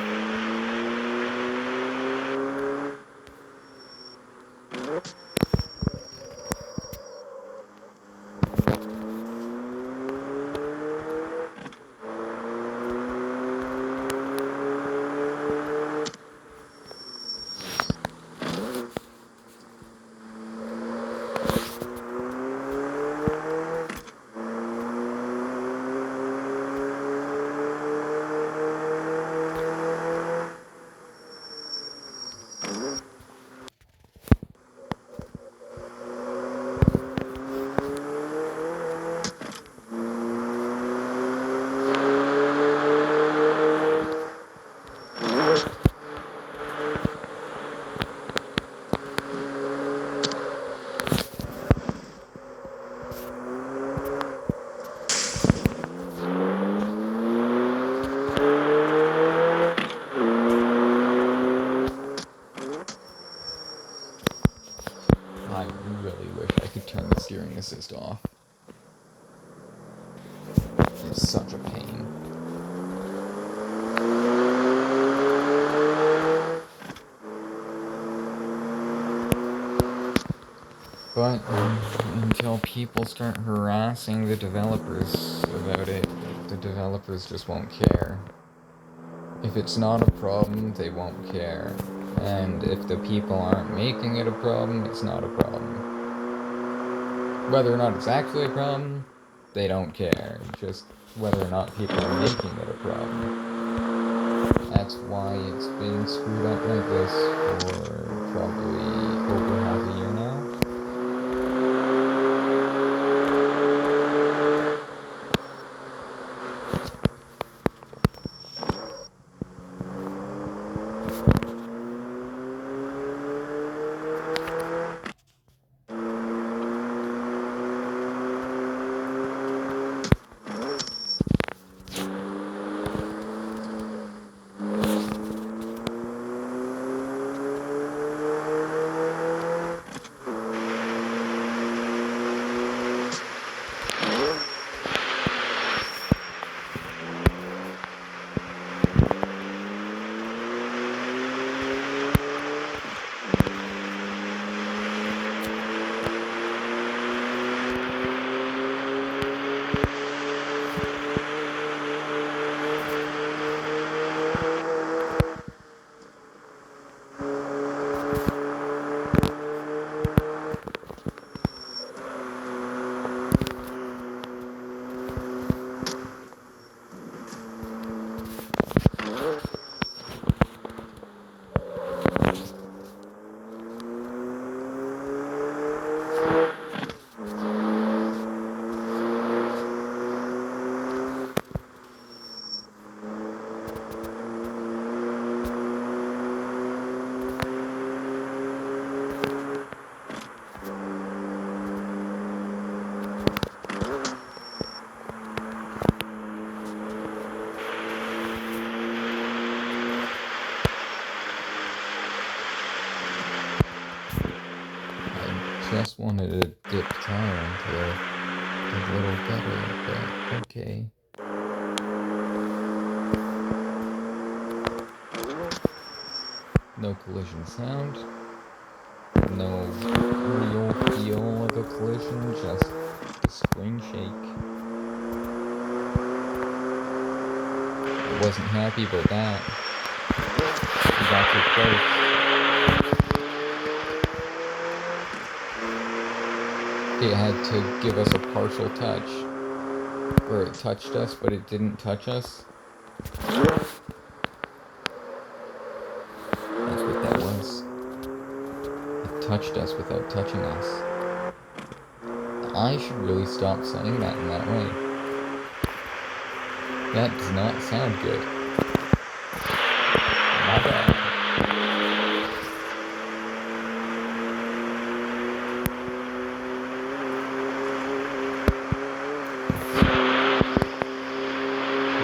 such a pain. But until people start harassing the developers about it, the developers just won't care. If it's not a problem, they won't care. And if the people aren't making it a problem, it's not a problem. Whether or not it's actually a problem, they don't care. Just whether or not people are making it a problem. That's why it's been screwed up like this for probably over half a year now. Just wanted to dip tire into a little better, but okay. No collision sound. No real feel of a collision, just the screen shake. I wasn't happy about that. We got too close. It had to give us a partial touch. Where it touched us, but it didn't touch us. That's what that was. It touched us without touching us. I should really stop saying that in that way. That does not sound good. My bad.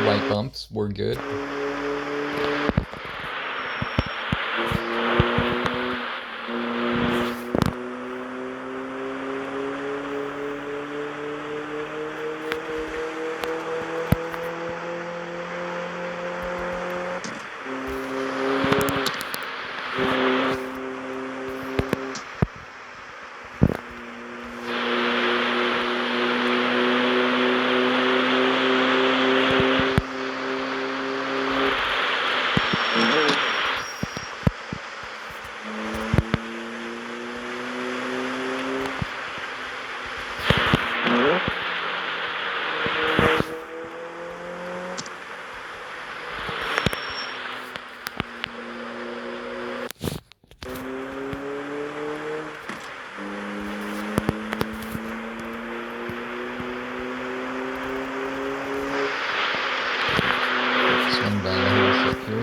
Light bumps were good.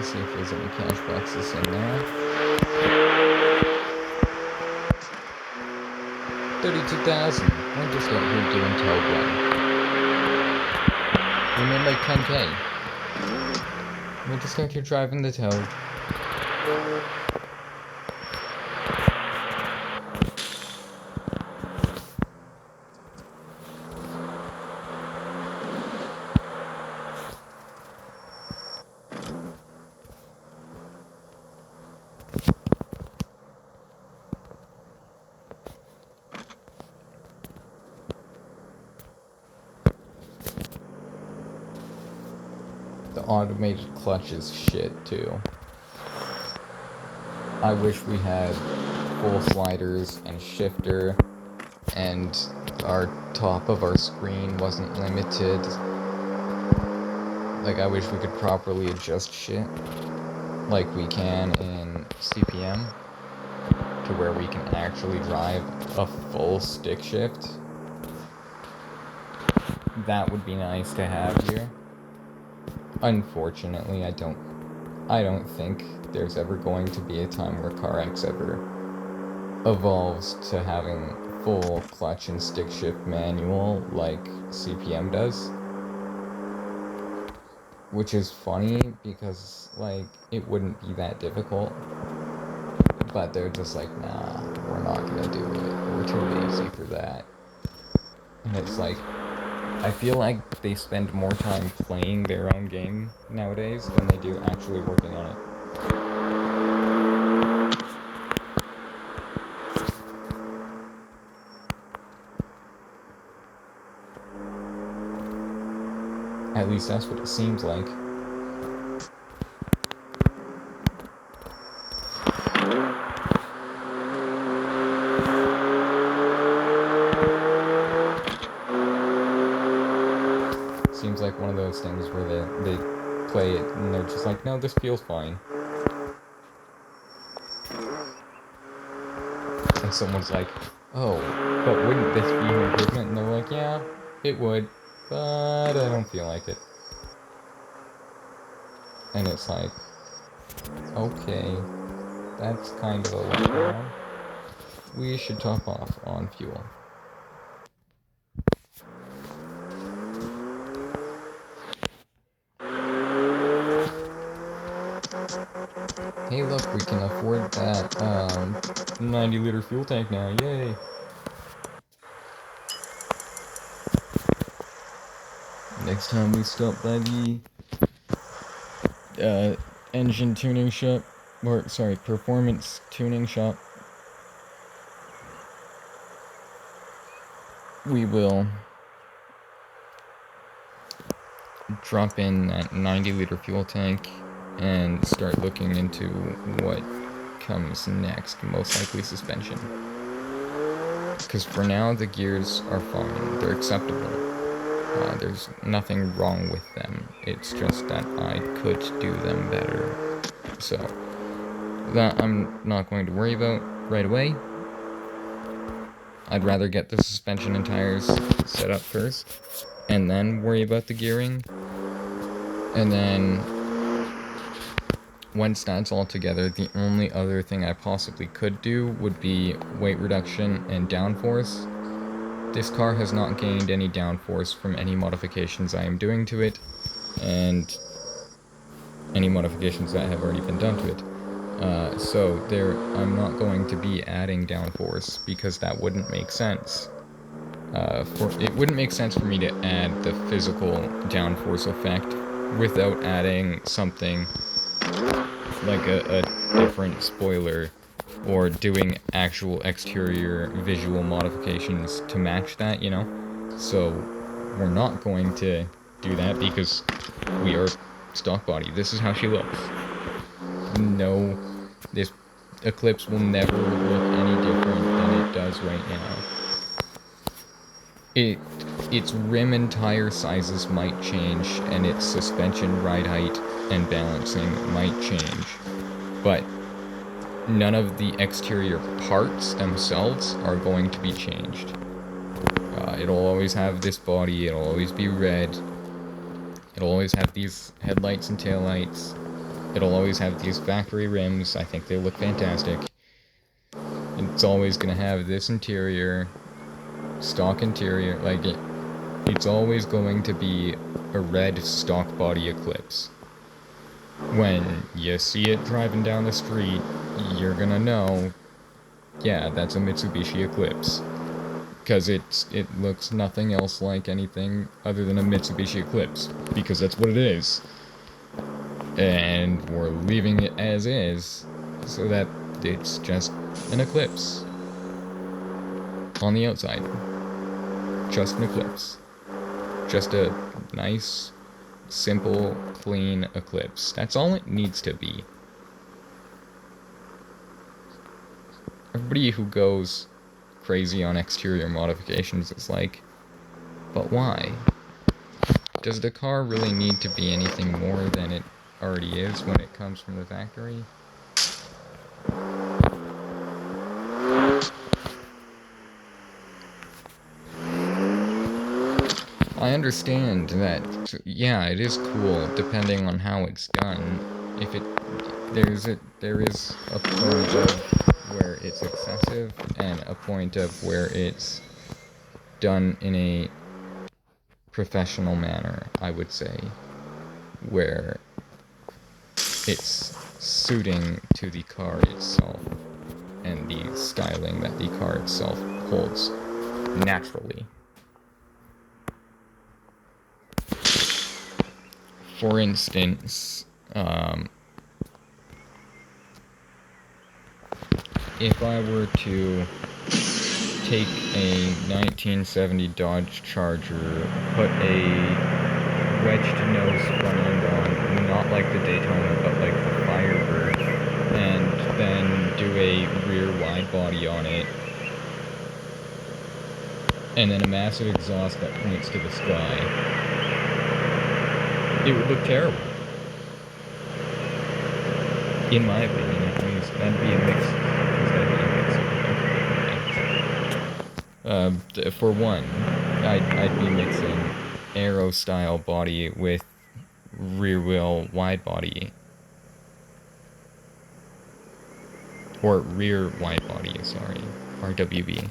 See if there's any cash boxes in there. 32,000. We're just out here doing tow run. We made like 10k. We're just out here driving the tow. The automated clutch is shit too. I wish we had full sliders and shifter, and our top of our screen wasn't limited. Like, I wish we could properly adjust shit like we can in CPM, to where we can actually drive a full stick shift. That would be nice to have here. Unfortunately, I don't think there's ever going to be a time where CarX ever evolves to having full clutch and stick shift manual like CPM does. Which is funny because, like, it wouldn't be that difficult. But they're just like, nah, we're not gonna do it. We're too lazy for that. And it's like, I feel like they spend more time playing their own game nowadays than they do actually working on it. At least that's what it seems like. Seems like one of those things where they play it and they're just like, no, this feels fine. And someone's like, oh, but wouldn't this be an improvement? And they're like, yeah, it would, but I don't feel like it. And it's like, okay, that's kind of a letdown. We should top off on fuel. Hey look, we can afford that 90-liter fuel tank now, yay! Next time we stop by the engine tuning shop, or sorry, performance tuning shop, we will drop in that 90-liter fuel tank and start looking into what comes next, most likely suspension. Because for now, the gears are fine, they're acceptable. There's nothing wrong with them, it's just that I could do them better. So, that I'm not going to worry about right away. I'd rather get the suspension and tires set up first, and then worry about the gearing. And then, once that's all together, the only other thing I possibly could do would be weight reduction and downforce. This car has not gained any downforce from any modifications I am doing to it, and any modifications that have already been done to it. So I'm not going to be adding downforce, because that wouldn't make sense. It wouldn't make sense for me to add the physical downforce effect without adding something like a different spoiler, or doing actual exterior visual modifications to match that, you know? So we're not going to do that because we are stock body. This is how she looks. No, this Eclipse will never look any different than it does right now. Its rim and tire sizes might change, and its suspension ride height and balancing might change, but none of the exterior parts themselves are going to be changed. It'll always have this body, it'll always be red, it'll always have these headlights and taillights, it'll always have these factory rims. I think they look fantastic. It's always gonna have this interior, stock interior, like it's always going to be a red stock body Eclipse. When you see it driving down the street, you're gonna know, yeah, that's a Mitsubishi Eclipse. Because it looks nothing else like anything other than a Mitsubishi Eclipse, because that's what it is. And we're leaving it as is, so that it's just an Eclipse. On the outside. Just an Eclipse. Just a nice, simple, clean Eclipse. That's all it needs to be. Everybody who goes crazy on exterior modifications is like, but why? Does the car really need to be anything more than it already is when it comes from the factory? I understand that, yeah, it is cool depending on how it's done. If it there is a point of where it's excessive and a point of where it's done in a professional manner, I would say, where it's suiting to the car itself and the styling that the car itself holds naturally. For instance, if I were to take a 1970 Dodge Charger, put a wedged nose front end on, not like the Daytona, but like the Firebird, and then do a rear wide body on it, and then a massive exhaust that points to the sky, it would look terrible. In my opinion, at least. That'd be a mix. For one, I'd be mixing aero style body with rear wheel wide body, or rear wide body, sorry, RWB.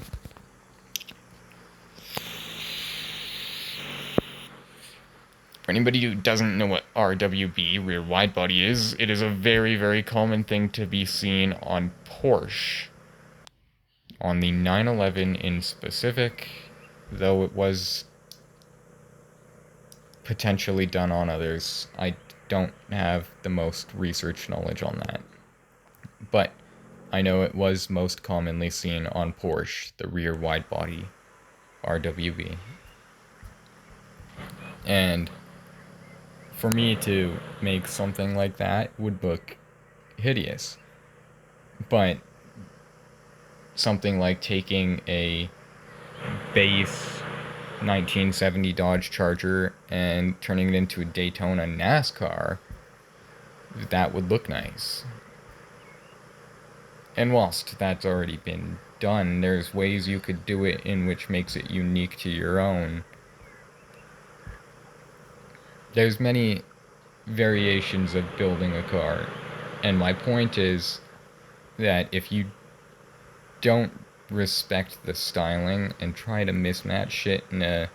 For anybody who doesn't know what RWB, rear wide body, is, it is a very, very common thing to be seen on Porsche. On the 911 in specific, though it was potentially done on others, I don't have the most research knowledge on that. But I know it was most commonly seen on Porsche, the rear wide body RWB. And for me to make something like that would look hideous. But something like taking a base 1970 Dodge Charger and turning it into a Daytona NASCAR, that would look nice. And whilst that's already been done, there's ways you could do it in which makes it unique to your own. There's many variations of building a car, and my point is that if you don't respect the styling and try to mismatch shit in a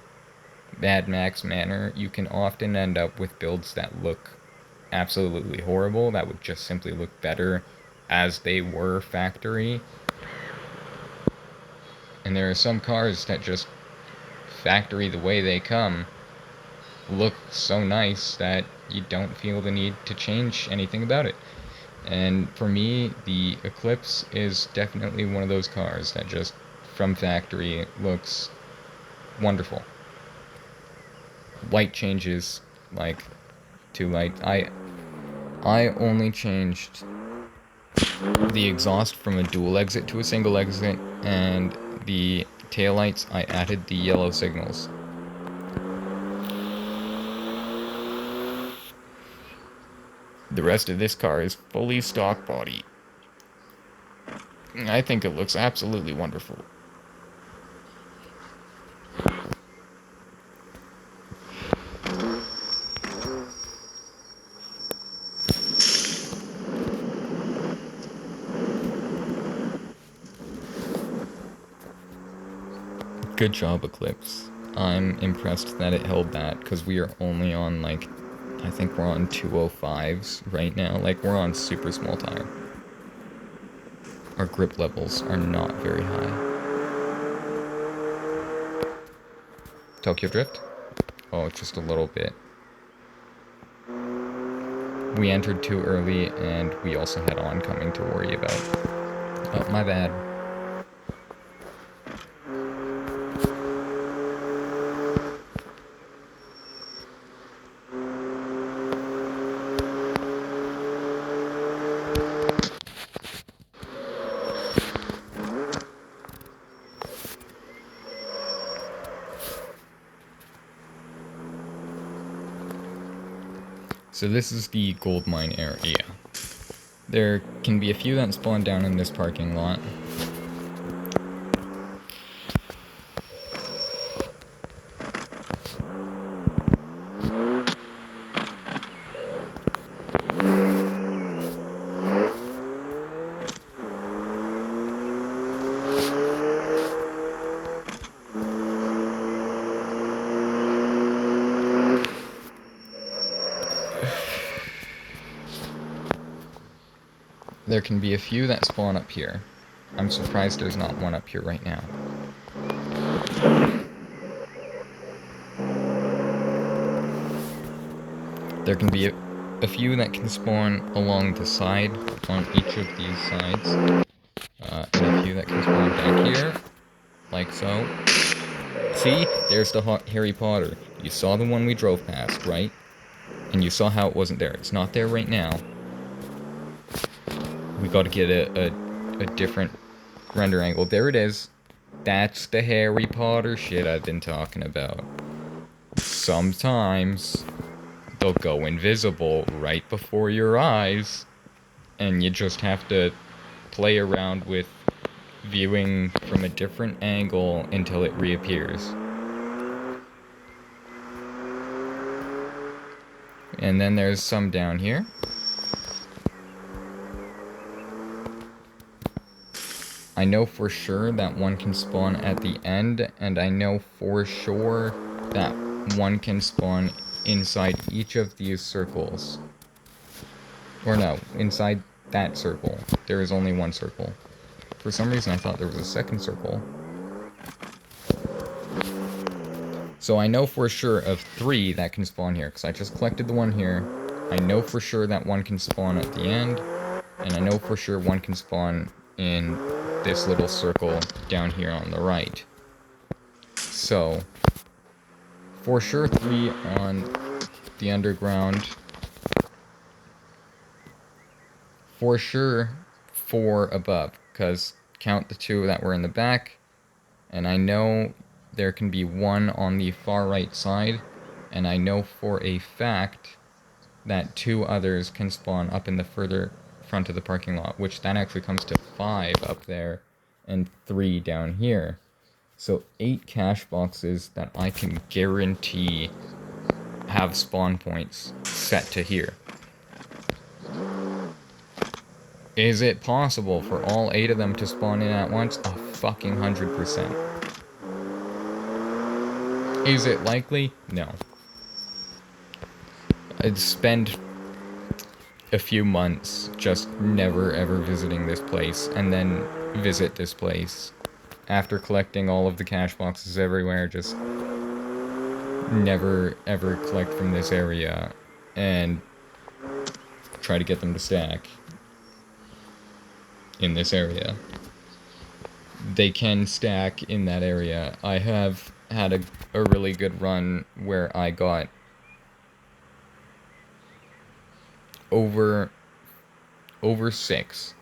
Mad Max manner, you can often end up with builds that look absolutely horrible, that would just simply look better as they were factory. And there are some cars that just factory the way they come look so nice that you don't feel the need to change anything about it. And for me, the Eclipse is definitely one of those cars that just from factory looks wonderful. Light changes like to light. I only changed the exhaust from a dual exit to a single exit, and the taillights I added the yellow signals. The rest of this car is fully stock body. I think it looks absolutely wonderful. Good job, Eclipse. I'm impressed that it held that, because we are only on, like, I think we're on 205s right now. Like, we're on super small tire. Our grip levels are not very high. Tokyo Drift? Oh, just a little bit. We entered too early, and we also had oncoming to worry about. Oh, my bad. So this is the gold mine area. There can be a few that spawn down in this parking lot. There can be a few that spawn up here. I'm surprised there's not one up here right now. There can be a few that can spawn along the side, on each of these sides. And a few that can spawn back here, like so. See? There's the Harry Potter. You saw the one we drove past, right? And you saw how it wasn't there. It's not there right now. We gotta get a different render angle. There it is. That's the Harry Potter shit I've been talking about. Sometimes they'll go invisible right before your eyes, and you just have to play around with viewing from a different angle until it reappears. And then there's some down here. I know for sure that one can spawn at the end, and I know for sure that one can spawn inside each of these circles. Or no, inside that circle. There is only one circle. For some reason I thought there was a second circle. So I know for sure of 3 that can spawn here, because I just collected the one here. I know for sure that one can spawn at the end, and I know for sure one can spawn in this little circle down here on the right. So, for sure 3 on the underground. For sure 4 above, because count the 2 that were in the back, and I know there can be 1 on the far right side, and I know for a fact that 2 others can spawn up in the further front of the parking lot, which that actually comes to 5 up there and 3 down here. So 8 cache boxes that I can guarantee have spawn points set to here. Is it possible for all 8 of them to spawn in at once? A fucking 100%. Is it likely? No. I'd spend a few months just never ever visiting this place, and then visit this place after collecting all of the cache boxes everywhere, just never ever collect from this area and try to get them to stack in this area. They can stack in that area. I have had a really good run where I got over 6.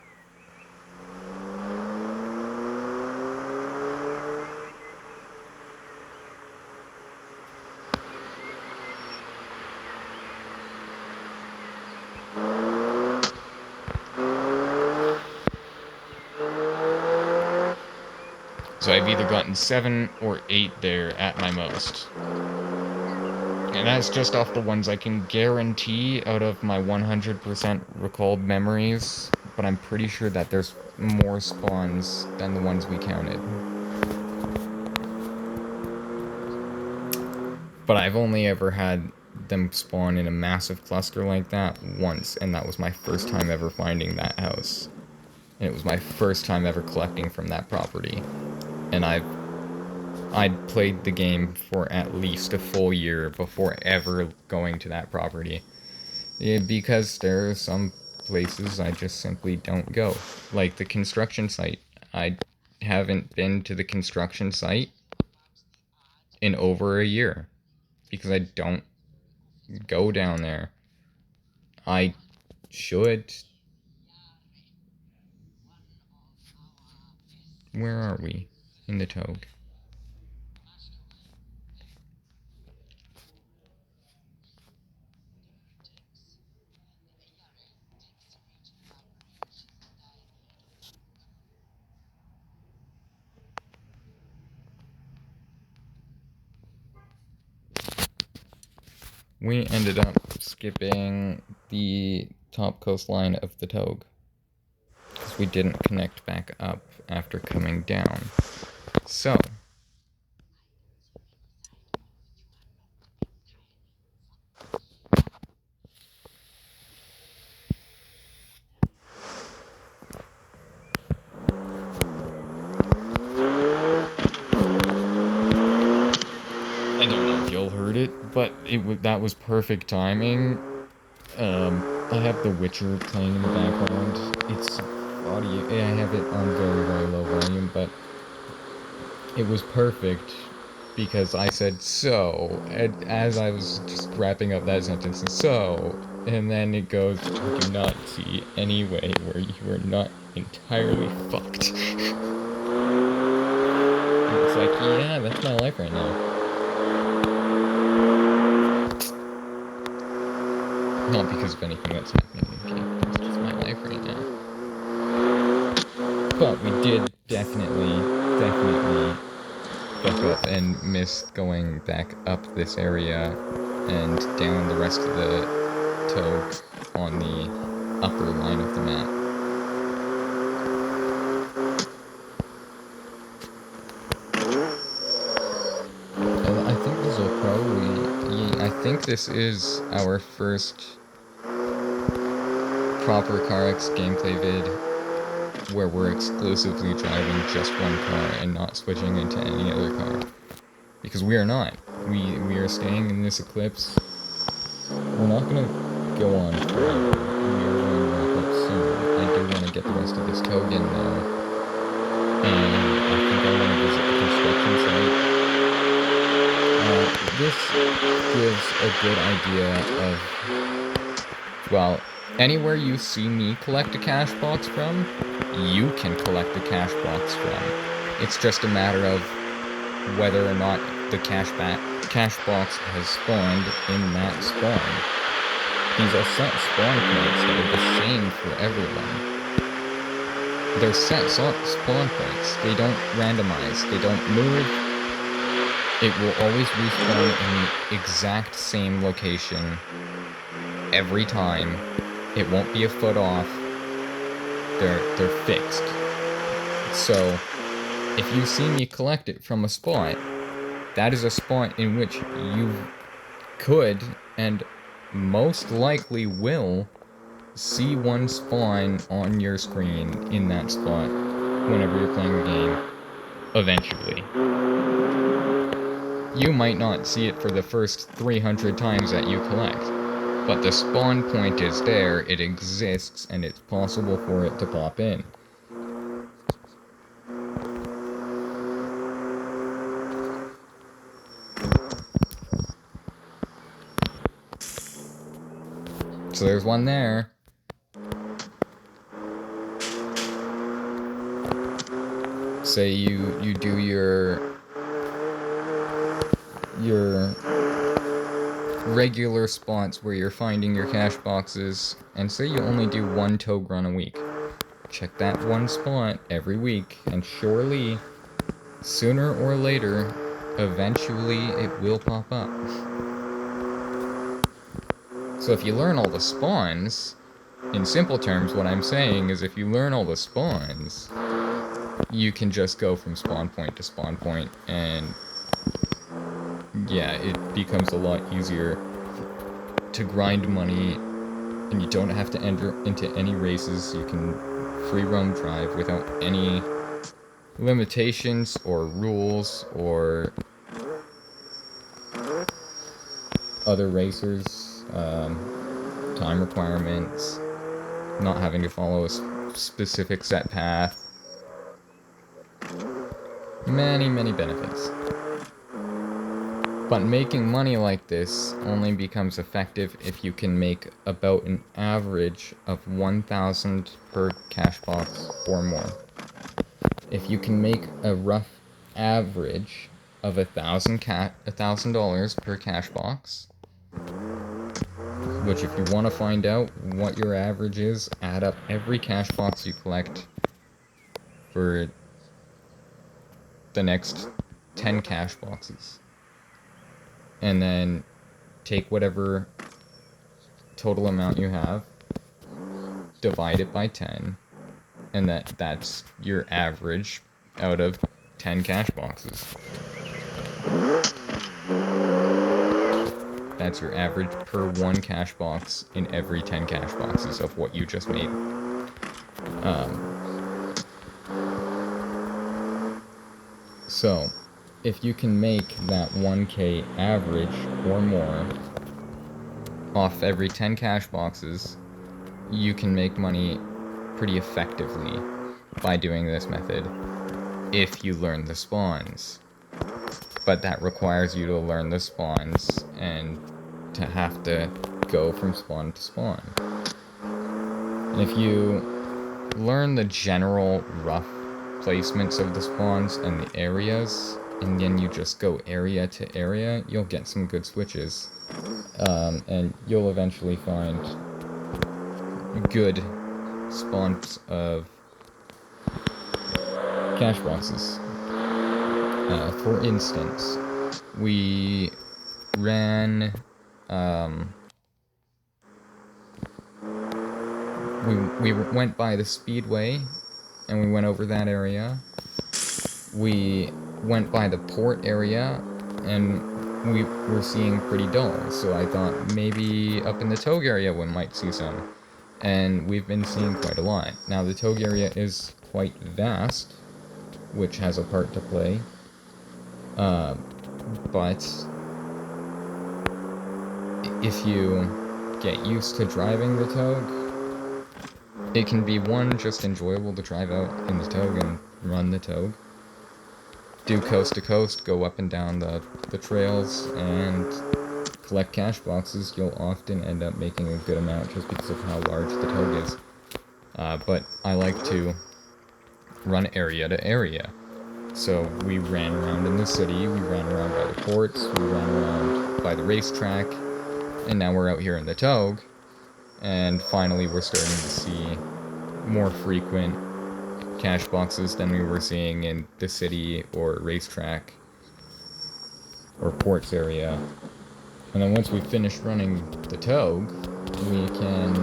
So I've either gotten 7 or 8 there at my most. And that's just off the ones I can guarantee out of my 100% recalled memories, but I'm pretty sure that there's more spawns than the ones we counted. But I've only ever had them spawn in a massive cluster like that once, and that was my first time ever finding that house. And it was my first time ever collecting from that property. And I'd played the game for at least a full year before ever going to that property. Yeah, because there are some places I just simply don't go. Like the construction site. I haven't been to the construction site in over a year. Because I don't go down there. I should. Where are we? In the Togue. we ended up skipping the top coastline of the Togue, because we didn't connect back up after coming down. So, I don't know if you'll heard it, but that was perfect timing. I have The Witcher playing in the background. It's audio. I have it on very, very low volume, but it was perfect because I said so, and as I was just wrapping up that sentence, so, and then it goes, "I do not see any way where you are not entirely fucked." It's like, yeah, that's my life right now. Not because of anything that's happening in the game. It's just my life right now. But we did definitely fuck up and miss going back up this area and down the rest of the Togue on the upper line of the map. I think this will probably... I think this is our first proper CarX gameplay vid where we're exclusively driving just one car and not switching into any other car. Because we are not. We are staying in this Eclipse. We're not gonna go on forever. We are going to wrap up soon. I do want to get the rest of this Togue in though. And I think I want to visit the construction site. This gives a good idea of, well, anywhere you see me collect a cash box from, you can collect a cash box from. It's just a matter of whether or not the cash box has spawned in that spawn. These are set spawn points that are the same for everyone. They're set spawn points. They don't randomize. They don't move. It will always respawn in the exact same location every time. It won't be a foot off. They're fixed. So, if you see me collect it from a spot, that is a spot in which you could and most likely will see one spawn on your screen in that spot whenever you're playing the game, eventually. You might not see it for the first 300 times that you collect, but the spawn point is there, it exists, and it's possible for it to pop in. So there's one there. Say you do your regular spots where you're finding your cash boxes, and say you only do one Togue run a week. Check that one spot every week, and surely, sooner or later, eventually it will pop up. So if you learn all the spawns, in simple terms, what I'm saying is if you learn all the spawns, you can just go from spawn point to spawn point, and yeah, it becomes a lot easier to grind money, and you don't have to enter into any races. You can free roam drive without any limitations or rules or other racers, time requirements, not having to follow a specific set path. Many benefits. But making money like this only becomes effective if you can make about an average of 1,000 per cash box or more. If you can make a rough average of $1,000 per cash box, which if you want to find out what your average is, add up every cash box you collect for the next 10 cash boxes. And then take whatever total amount you have, divide it by 10, and that's your average out of 10 cash boxes. That's your average per one cash box in every 10 cash boxes of what you just made. So, if you can make that 1k average or more off every 10 cash boxes, you can make money pretty effectively by doing this method if you learn the spawns. But that requires you to learn the spawns and to have to go from spawn to spawn. And if you learn the general rough placements of the spawns and the areas, and then you just go area to area, you'll get some good switches. And you'll eventually find good spawns of cash boxes. For instance, we ran, we went by the speedway, and we went over that area. We went by the port area, and we were seeing pretty dull, so I thought maybe up in the Togue area we might see some. And we've been seeing quite a lot. Now, the Togue area is quite vast, which has a part to play. But if you get used to driving the Togue, it can be, one, just enjoyable to drive out in the Togue and run the Togue. Do coast to coast, go up and down the trails, and collect cash boxes. You'll often end up making a good amount just because of how large the Togue is. But I like to run area to area. So we ran around in the city, we ran around by the ports, we ran around by the racetrack, and now we're out here in the Togue, and finally we're starting to see more frequent cash boxes than we were seeing in the city or racetrack or ports area. And then once we finish running the Togue, we can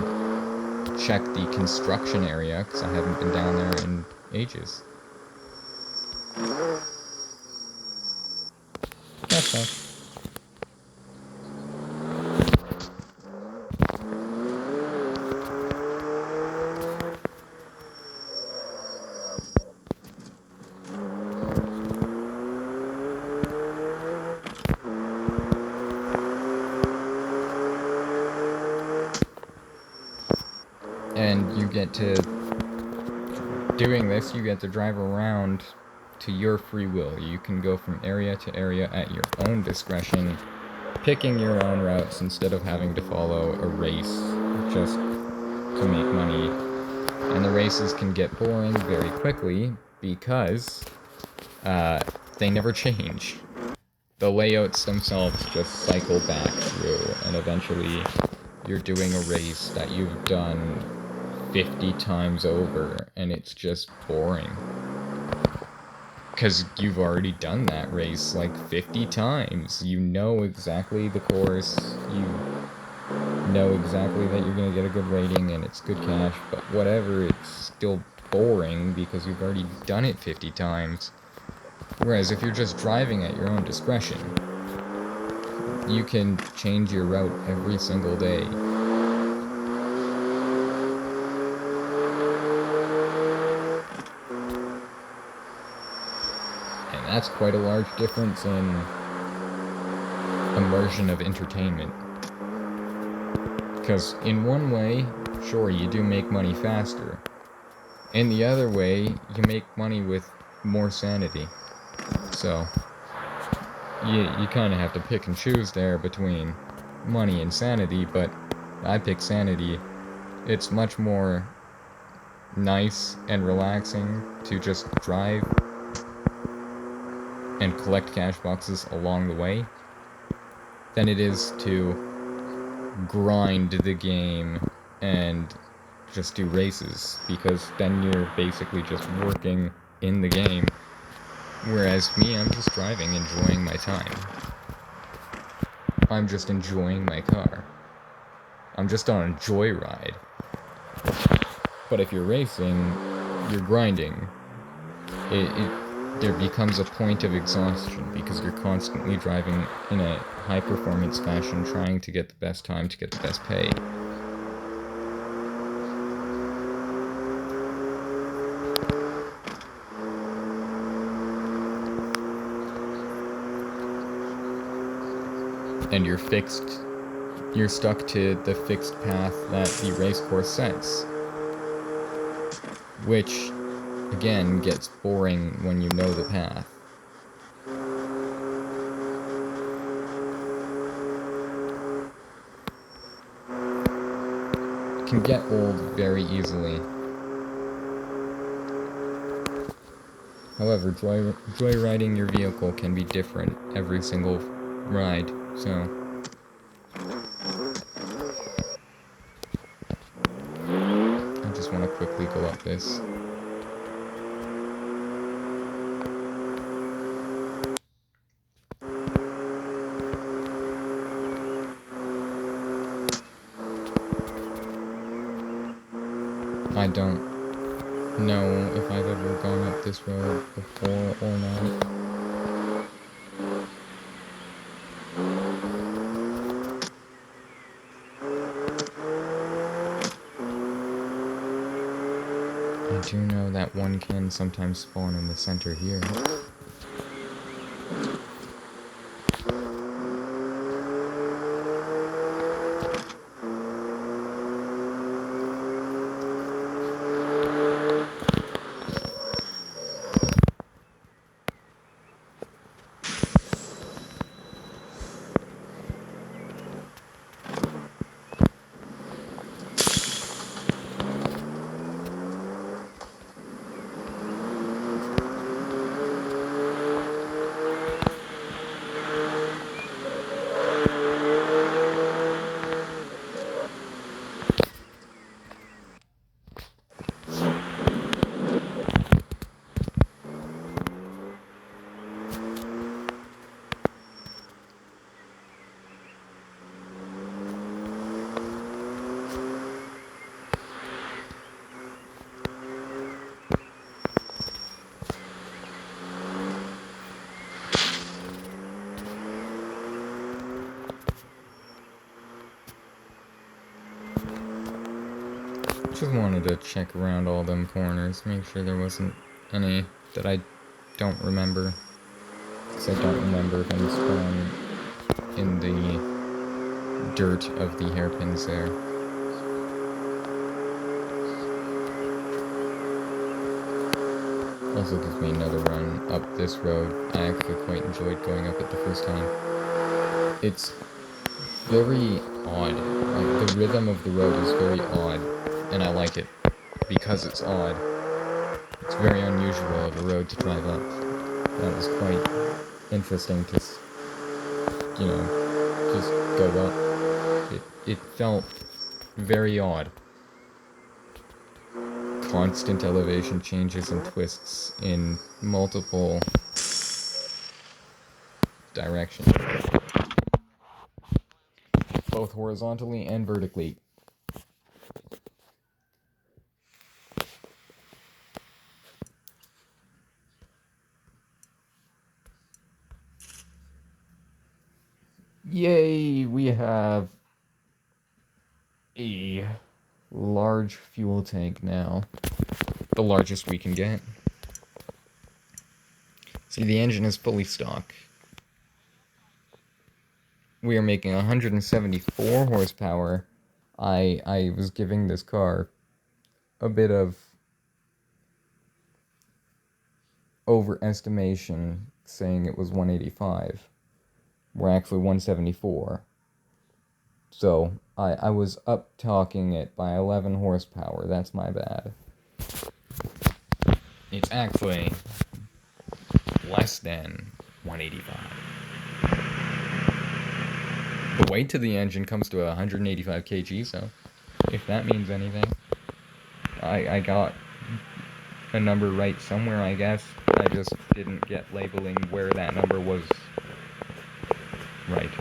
check the construction area, because I haven't been down there in ages. That's all. And you get to, doing this, you get to drive around to your free will. You can go from area to area at your own discretion, picking your own routes instead of having to follow a race just to make money. And the races can get boring very quickly because they never change. The layouts themselves just cycle back through, and eventually you're doing a race that you've done 50 times over, and it's just boring. Because you've already done that race like 50 times. You know exactly the course, you know exactly that you're going to get a good rating and it's good cash, but whatever, it's still boring because you've already done it 50 times. Whereas if you're just driving at your own discretion, you can change your route every single day. That's quite a large difference in immersion of entertainment. Because in one way, sure, you do make money faster. In the other way, you make money with more sanity. So, you kind of have to pick and choose there between money and sanity, but I pick sanity. It's much more nice and relaxing to just drive and collect cash boxes along the way than it is to grind the game and just do races, because then you're basically just working in the game, whereas me, I'm just driving, enjoying my time. I'm just enjoying my car. I'm just on a joyride. But if you're racing, you're grinding. There becomes a point of exhaustion because you're constantly driving in a high-performance fashion, trying to get the best time, to get the best pay. And you're stuck to the fixed path that the race course sets. Which, again, gets boring when you know the path. It can get old very easily. However, joyriding your vehicle can be different every single ride, so... I just want to quickly go up this. I don't know if I've ever gone up this road before or not. I do know that one can sometimes spawn in the center here. Just wanted to check around all them corners, make sure there wasn't any that I don't remember. Because I don't remember if I'm spawning in the dirt of the hairpins there. Also gives me another run up this road. I actually quite enjoyed going up it the first time. It's very odd. Like, the rhythm of the road is very odd. And I like it because it's odd. It's very unusual of a road to drive up. That was quite interesting to, you know, just go up. It felt very odd. Constant elevation changes and twists in multiple directions. Both horizontally and vertically. Yay, we have a large fuel tank now. The largest we can get. See, the engine is fully stock. We are making 174 horsepower. I was giving this car a bit of overestimation, saying it was 185. We're actually 174. So, I was up talking it by 11 horsepower. That's my bad. It's actually less than 185. The weight to the engine comes to 185 kg, so if that means anything. I got a number right somewhere, I guess. I just didn't get labeling where that number was right.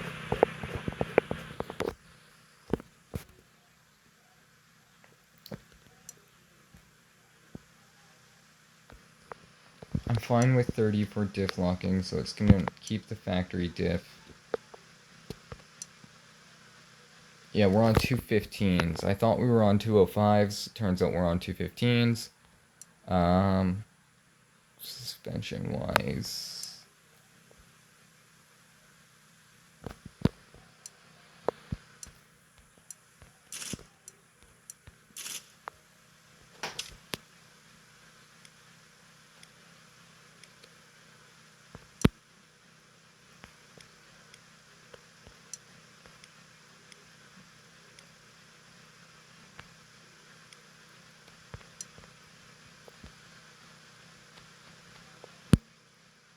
fine with 30 for diff locking, so it's going to keep the factory diff. Yeah, we're on 215s. I thought we were on 205s. Turns out we're on 215s. Suspension-wise...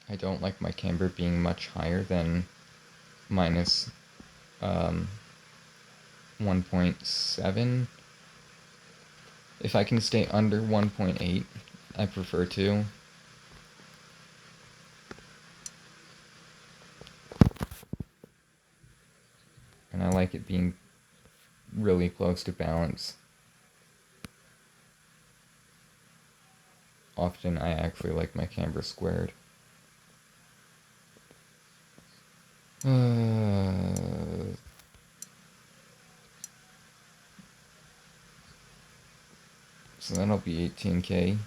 I don't like my camber being much higher than minus 1.7. If I can stay under 1.8, I prefer to. And I like it being really close to balance. Often I actually like my camber squared. So that'll be 18K.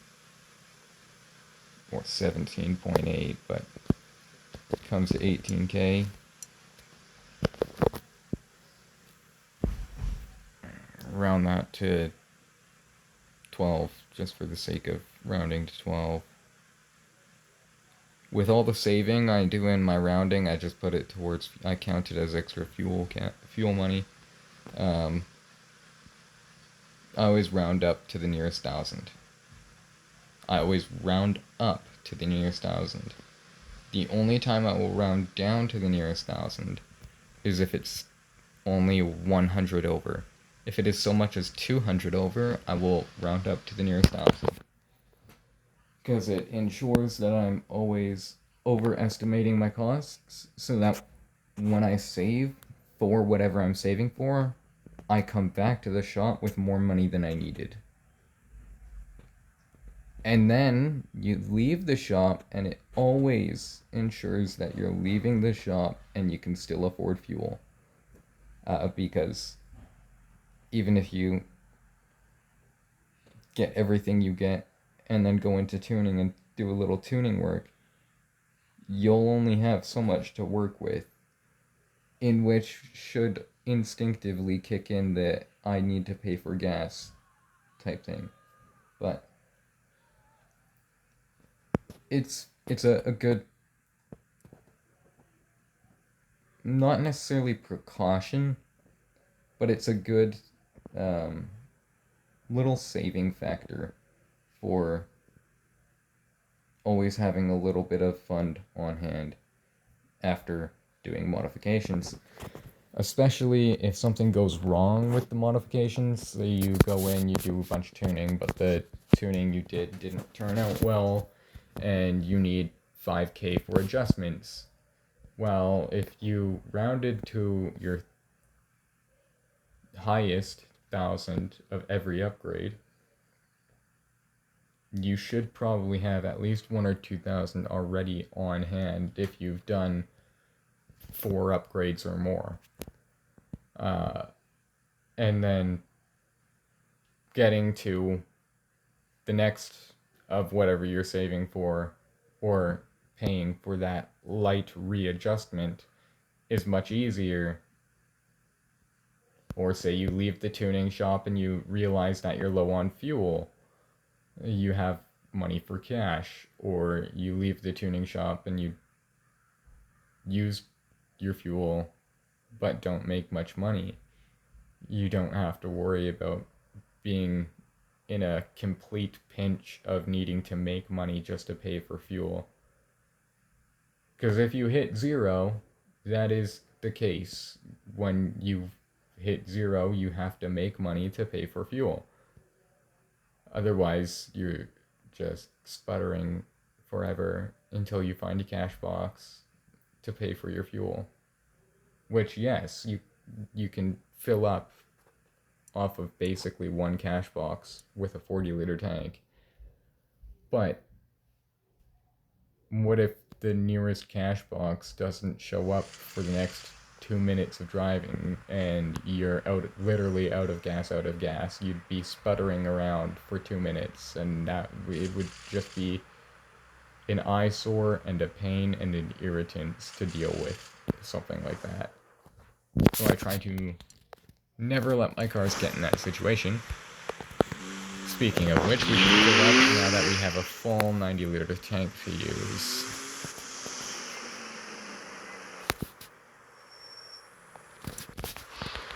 Or 17.8, but it comes to 18K. Round that to 12, just for the sake of rounding to 12. With all the saving I do in my rounding, I just put it towards, I count it as extra fuel money. I always round up to the nearest 1,000. I always round up to the nearest 1,000. The only time I will round down to the nearest 1,000 is if it's only 100 over. If it is so much as 200 over, I will round up to the nearest 1,000. Because it ensures that I'm always overestimating my costs, so that when I save for whatever I'm saving for, I come back to the shop with more money than I needed. And then you leave the shop, and it always ensures that you're leaving the shop and you can still afford fuel. Because even if you get everything you get and then go into tuning and do a little tuning work, you'll only have so much to work with, in which should instinctively kick in the I need to pay for gas type thing. But it's a good, not necessarily precaution, but it's a good little saving factor for always having a little bit of fund on hand after doing modifications. Especially if something goes wrong with the modifications, so you go in, you do a bunch of tuning, but the tuning you didn't turn out well, and you need 5K for adjustments. Well, if you rounded to your highest 1,000 of every upgrade, you should probably have at least 1 or 2,000 already on hand if you've done 4 upgrades or more. And then getting to the next of whatever you're saving for or paying for that light readjustment is much easier. Or say you leave the tuning shop and you realize that you're low on fuel, you have money for cash. Or you leave the tuning shop and you use your fuel but don't make much money. You don't have to worry about being in a complete pinch of needing to make money just to pay for fuel. Because if you hit 0, that is the case. When you hit 0, you have to make money to pay for fuel. Otherwise, you're just sputtering forever until you find a cash box to pay for your fuel. Which, yes, you can fill up off of basically one cash box with a 40-liter tank. But what if the nearest cash box doesn't show up for the next 2 minutes of driving and you're literally out of gas? You'd be sputtering around for 2 minutes, and it would just be an eyesore and a pain and an irritant to deal with, something like that. So I try to never let my cars get in that situation. Speaking of which, we should fill up now that we have a full 90-liter tank to use.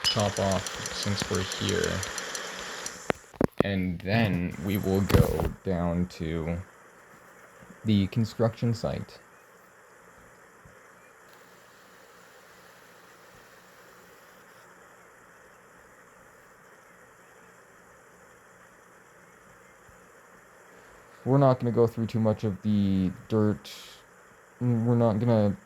Top off since we're here. And then we will go down to the construction site. We're not going to go through too much of the dirt. We're not going to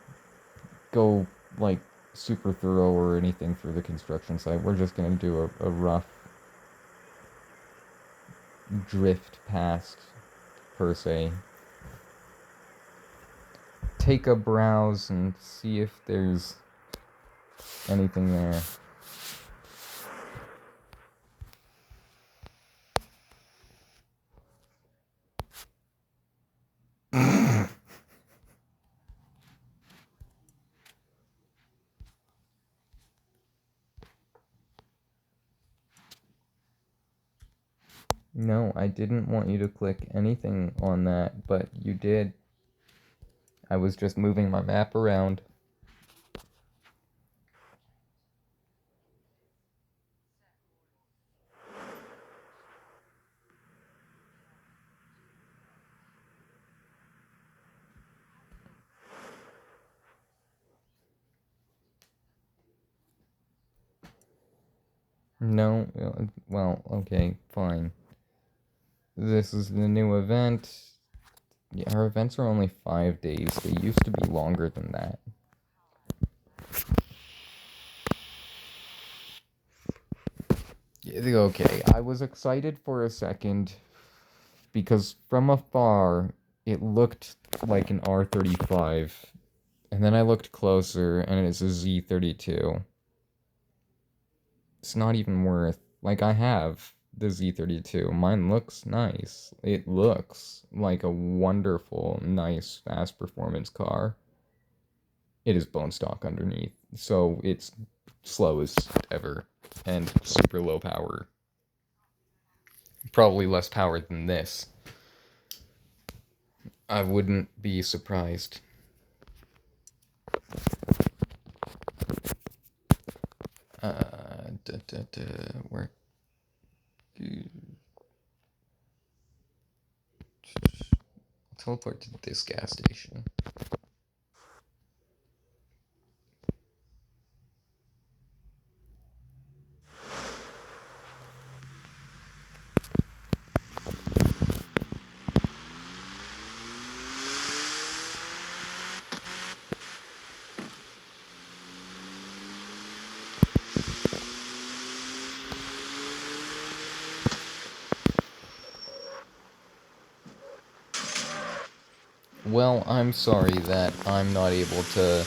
go, like, super thorough or anything through the construction site. We're just going to do a rough drift past, per se. Take a browse and see if there's anything there. No, I didn't want you to click anything on that, but you did. I was just moving my map around. No, well, okay, fine. This is the new event. Yeah, our events are only 5 days. They used to be longer than that. Okay, I was excited for a second because from afar it looked like an R35, and then I looked closer and it's a Z32. It's not even worth, like, I have the Z32. Mine looks nice. It looks like a wonderful, nice, fast performance car. It is bone stock underneath, so it's slow as ever and super low power. Probably less power than this. I wouldn't be surprised. Where? Teleport to this gas station. Well, I'm sorry that I'm not able to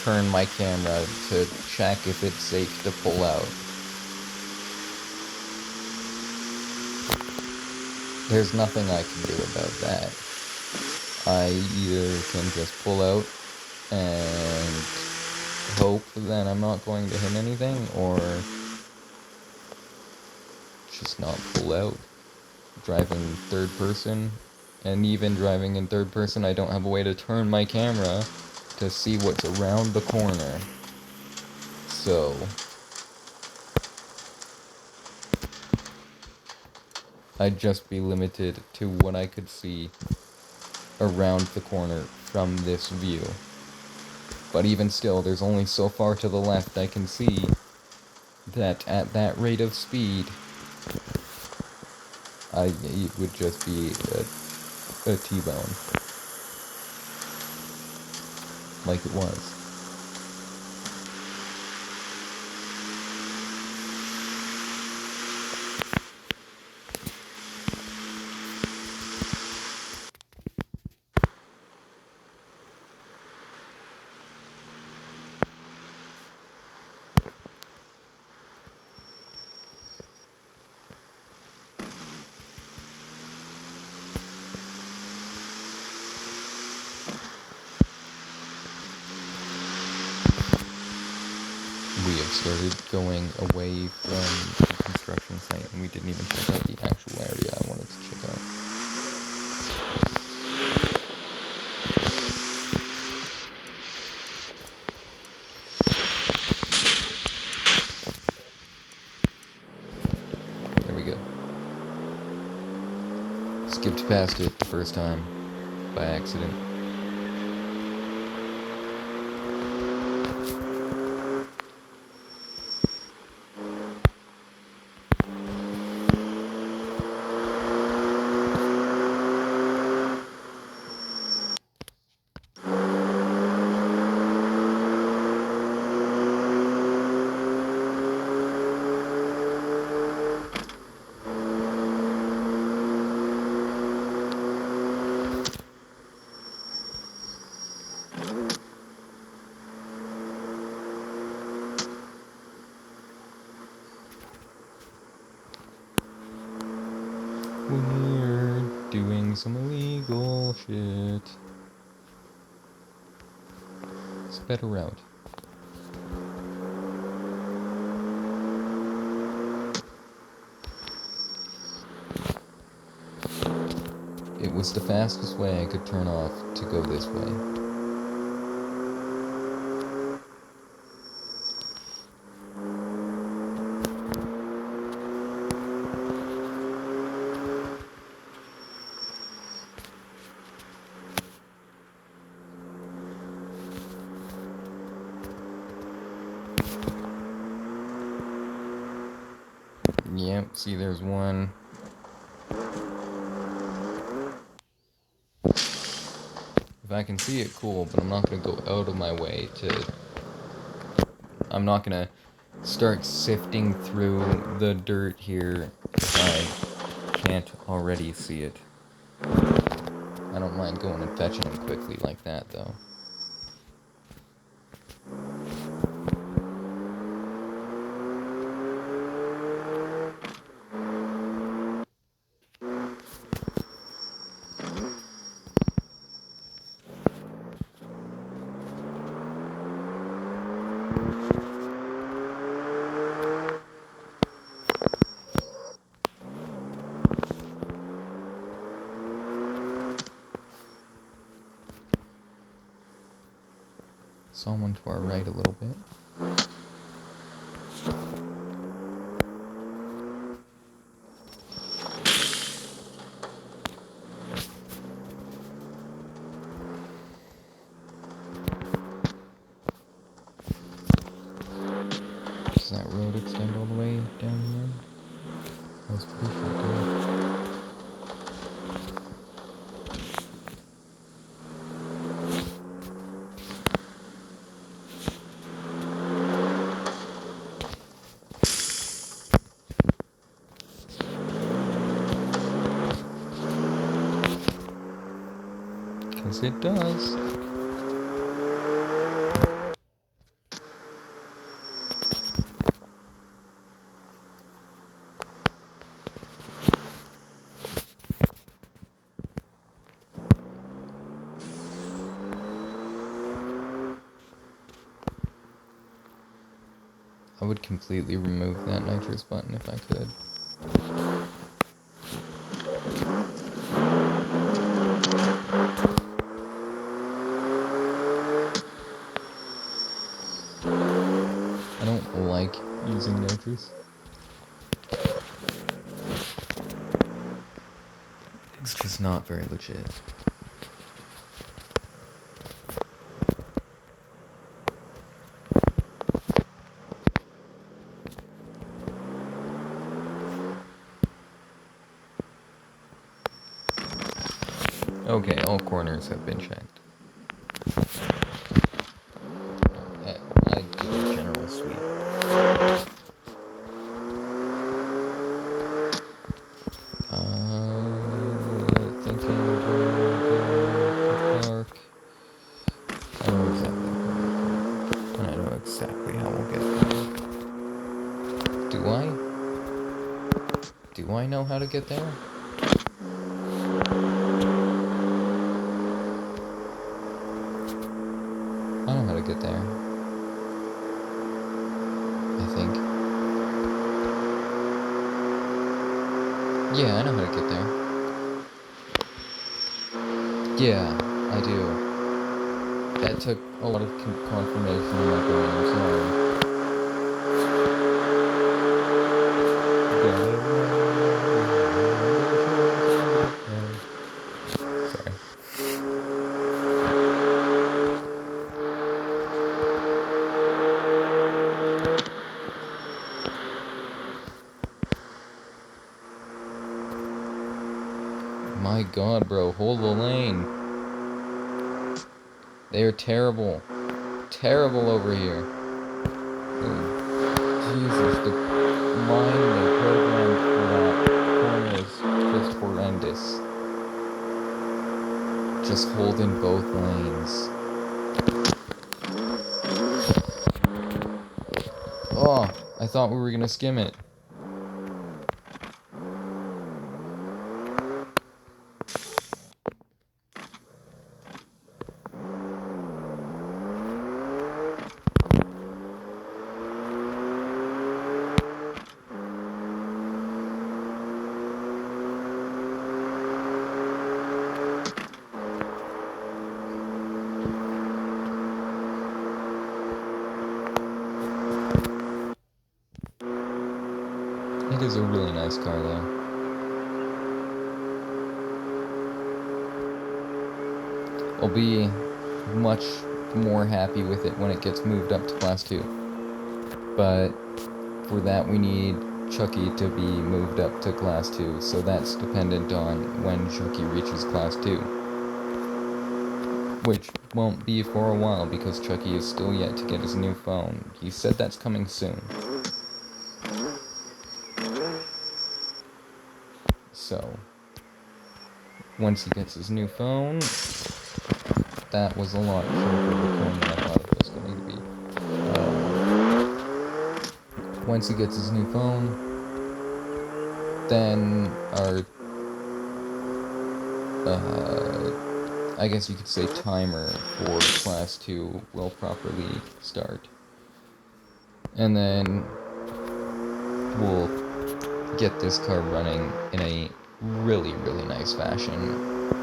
turn my camera to check if it's safe to pull out. There's nothing I can do about that. I either can just pull out and hope that I'm not going to hit anything, or just not pull out. Driving third person, and even driving in third person, I don't have a way to turn my camera to see what's around the corner. So I'd just be limited to what I could see around the corner from this view. But even still, there's only so far to the left I can see that at that rate of speed, it would just be a T-bone. Like it was. We have started going away from the construction site, and we didn't even check out the actual area I wanted to check out. There we go. Skipped past it the first time by accident. We're doing some illegal shit. It's a better route. It was the fastest way I could turn off to go this way. Yep, see there's one. If I can see it, cool, but I'm not gonna go out of my way to... I'm not gonna start sifting through the dirt here if I can't already see it. I don't mind going and fetching them quickly like that, though. Saw one to our right a little bit. Does that road extend all the way down here? I was pretty sure it did. Because it does. I would completely remove that nitrous button if I could. I don't like using nitrous. It's just not very legit. Okay, all corners have been checked. I did a general sweep. Thinking we're going to park. I know exactly where we're going. And I know exactly how we'll get there. Do I? Do I know how to get there? I know how to get there. Yeah, I know how to get there. Yeah, I do. That took a lot of confirmation in my brain, I'm sorry. Sorry. My god, bro, hold the lane. They are terrible. Terrible over here. Oh, Jesus, the line they programmed for that corner is just horrendous. Just hold in both lanes. Oh, I thought we were gonna skim it. It is a really nice car, though. I'll be much more happy with it when it gets moved up to Class 2. But for that, we need Chucky to be moved up to Class 2, so that's dependent on when Chucky reaches Class 2. Which won't be for a while, because Chucky is still yet to get his new phone. He said that's coming soon. So, once he gets his new phone, that was a lot shorter of a turn than I thought it was going to be. Once he gets his new phone, then our, I guess you could say timer for Class 2 will properly start. And then we'll get this car running in a really, really nice fashion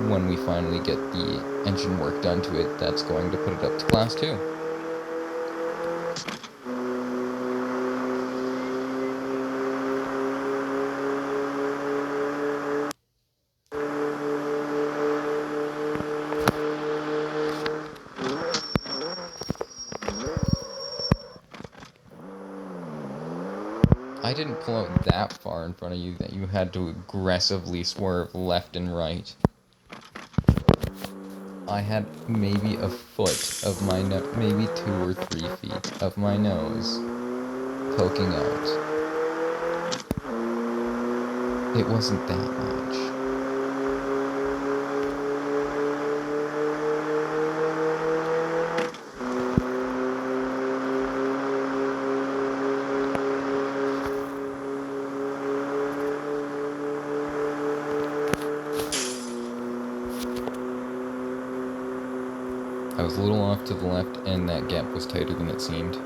when we finally get the engine work done to it that's going to put it up to Class 2. I didn't pull out that far in front of you that you had to aggressively swerve left and right. I had maybe a foot of my nose, maybe 2 or 3 feet of my nose poking out. It wasn't that much. I was a little off to the left, and that gap was tighter than it seemed.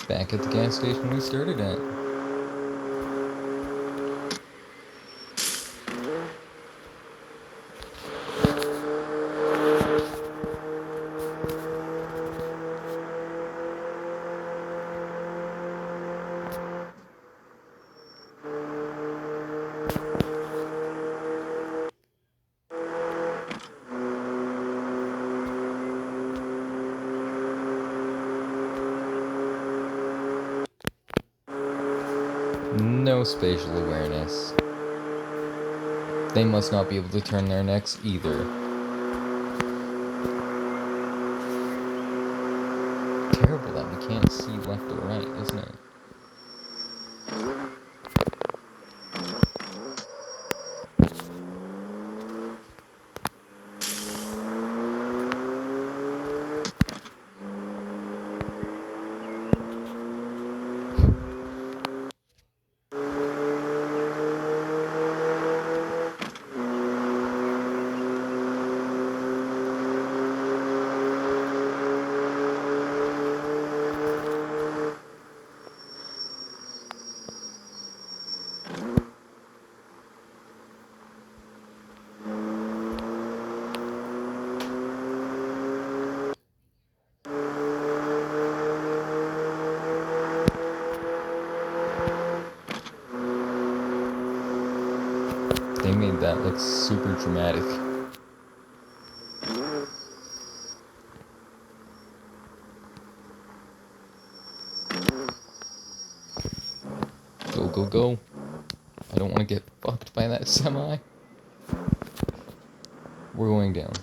Back at the gas station we started at. No spatial awareness. They must not be able to turn their necks either. Terrible that we can't see left or right, isn't it? They made that look super dramatic. Go, go, go. I don't want to get fucked by that semi. We're going down.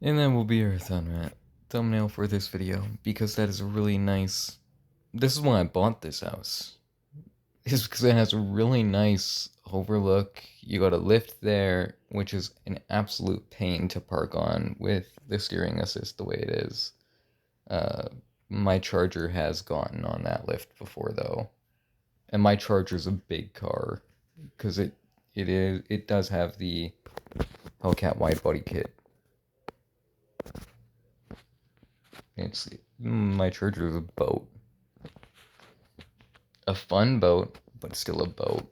And that will be our thumbnail for this video, because that is a really nice... This is why I bought this house. It's because it has a really nice overlook. You got a lift there, which is an absolute pain to park on with the steering assist the way it is. My Charger has gotten on that lift before, though. And my Charger's a big car, because it does have the Hellcat wide body kit. My Charger is a boat. A fun boat, but still a boat.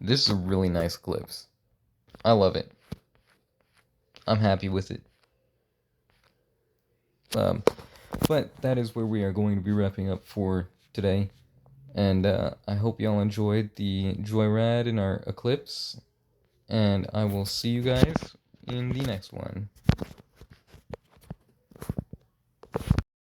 This is a really nice Eclipse. I love it. I'm happy with it. But that is where we are going to be wrapping up for today. And I hope y'all enjoyed the joyride in our Eclipse. And I will see you guys in the next one.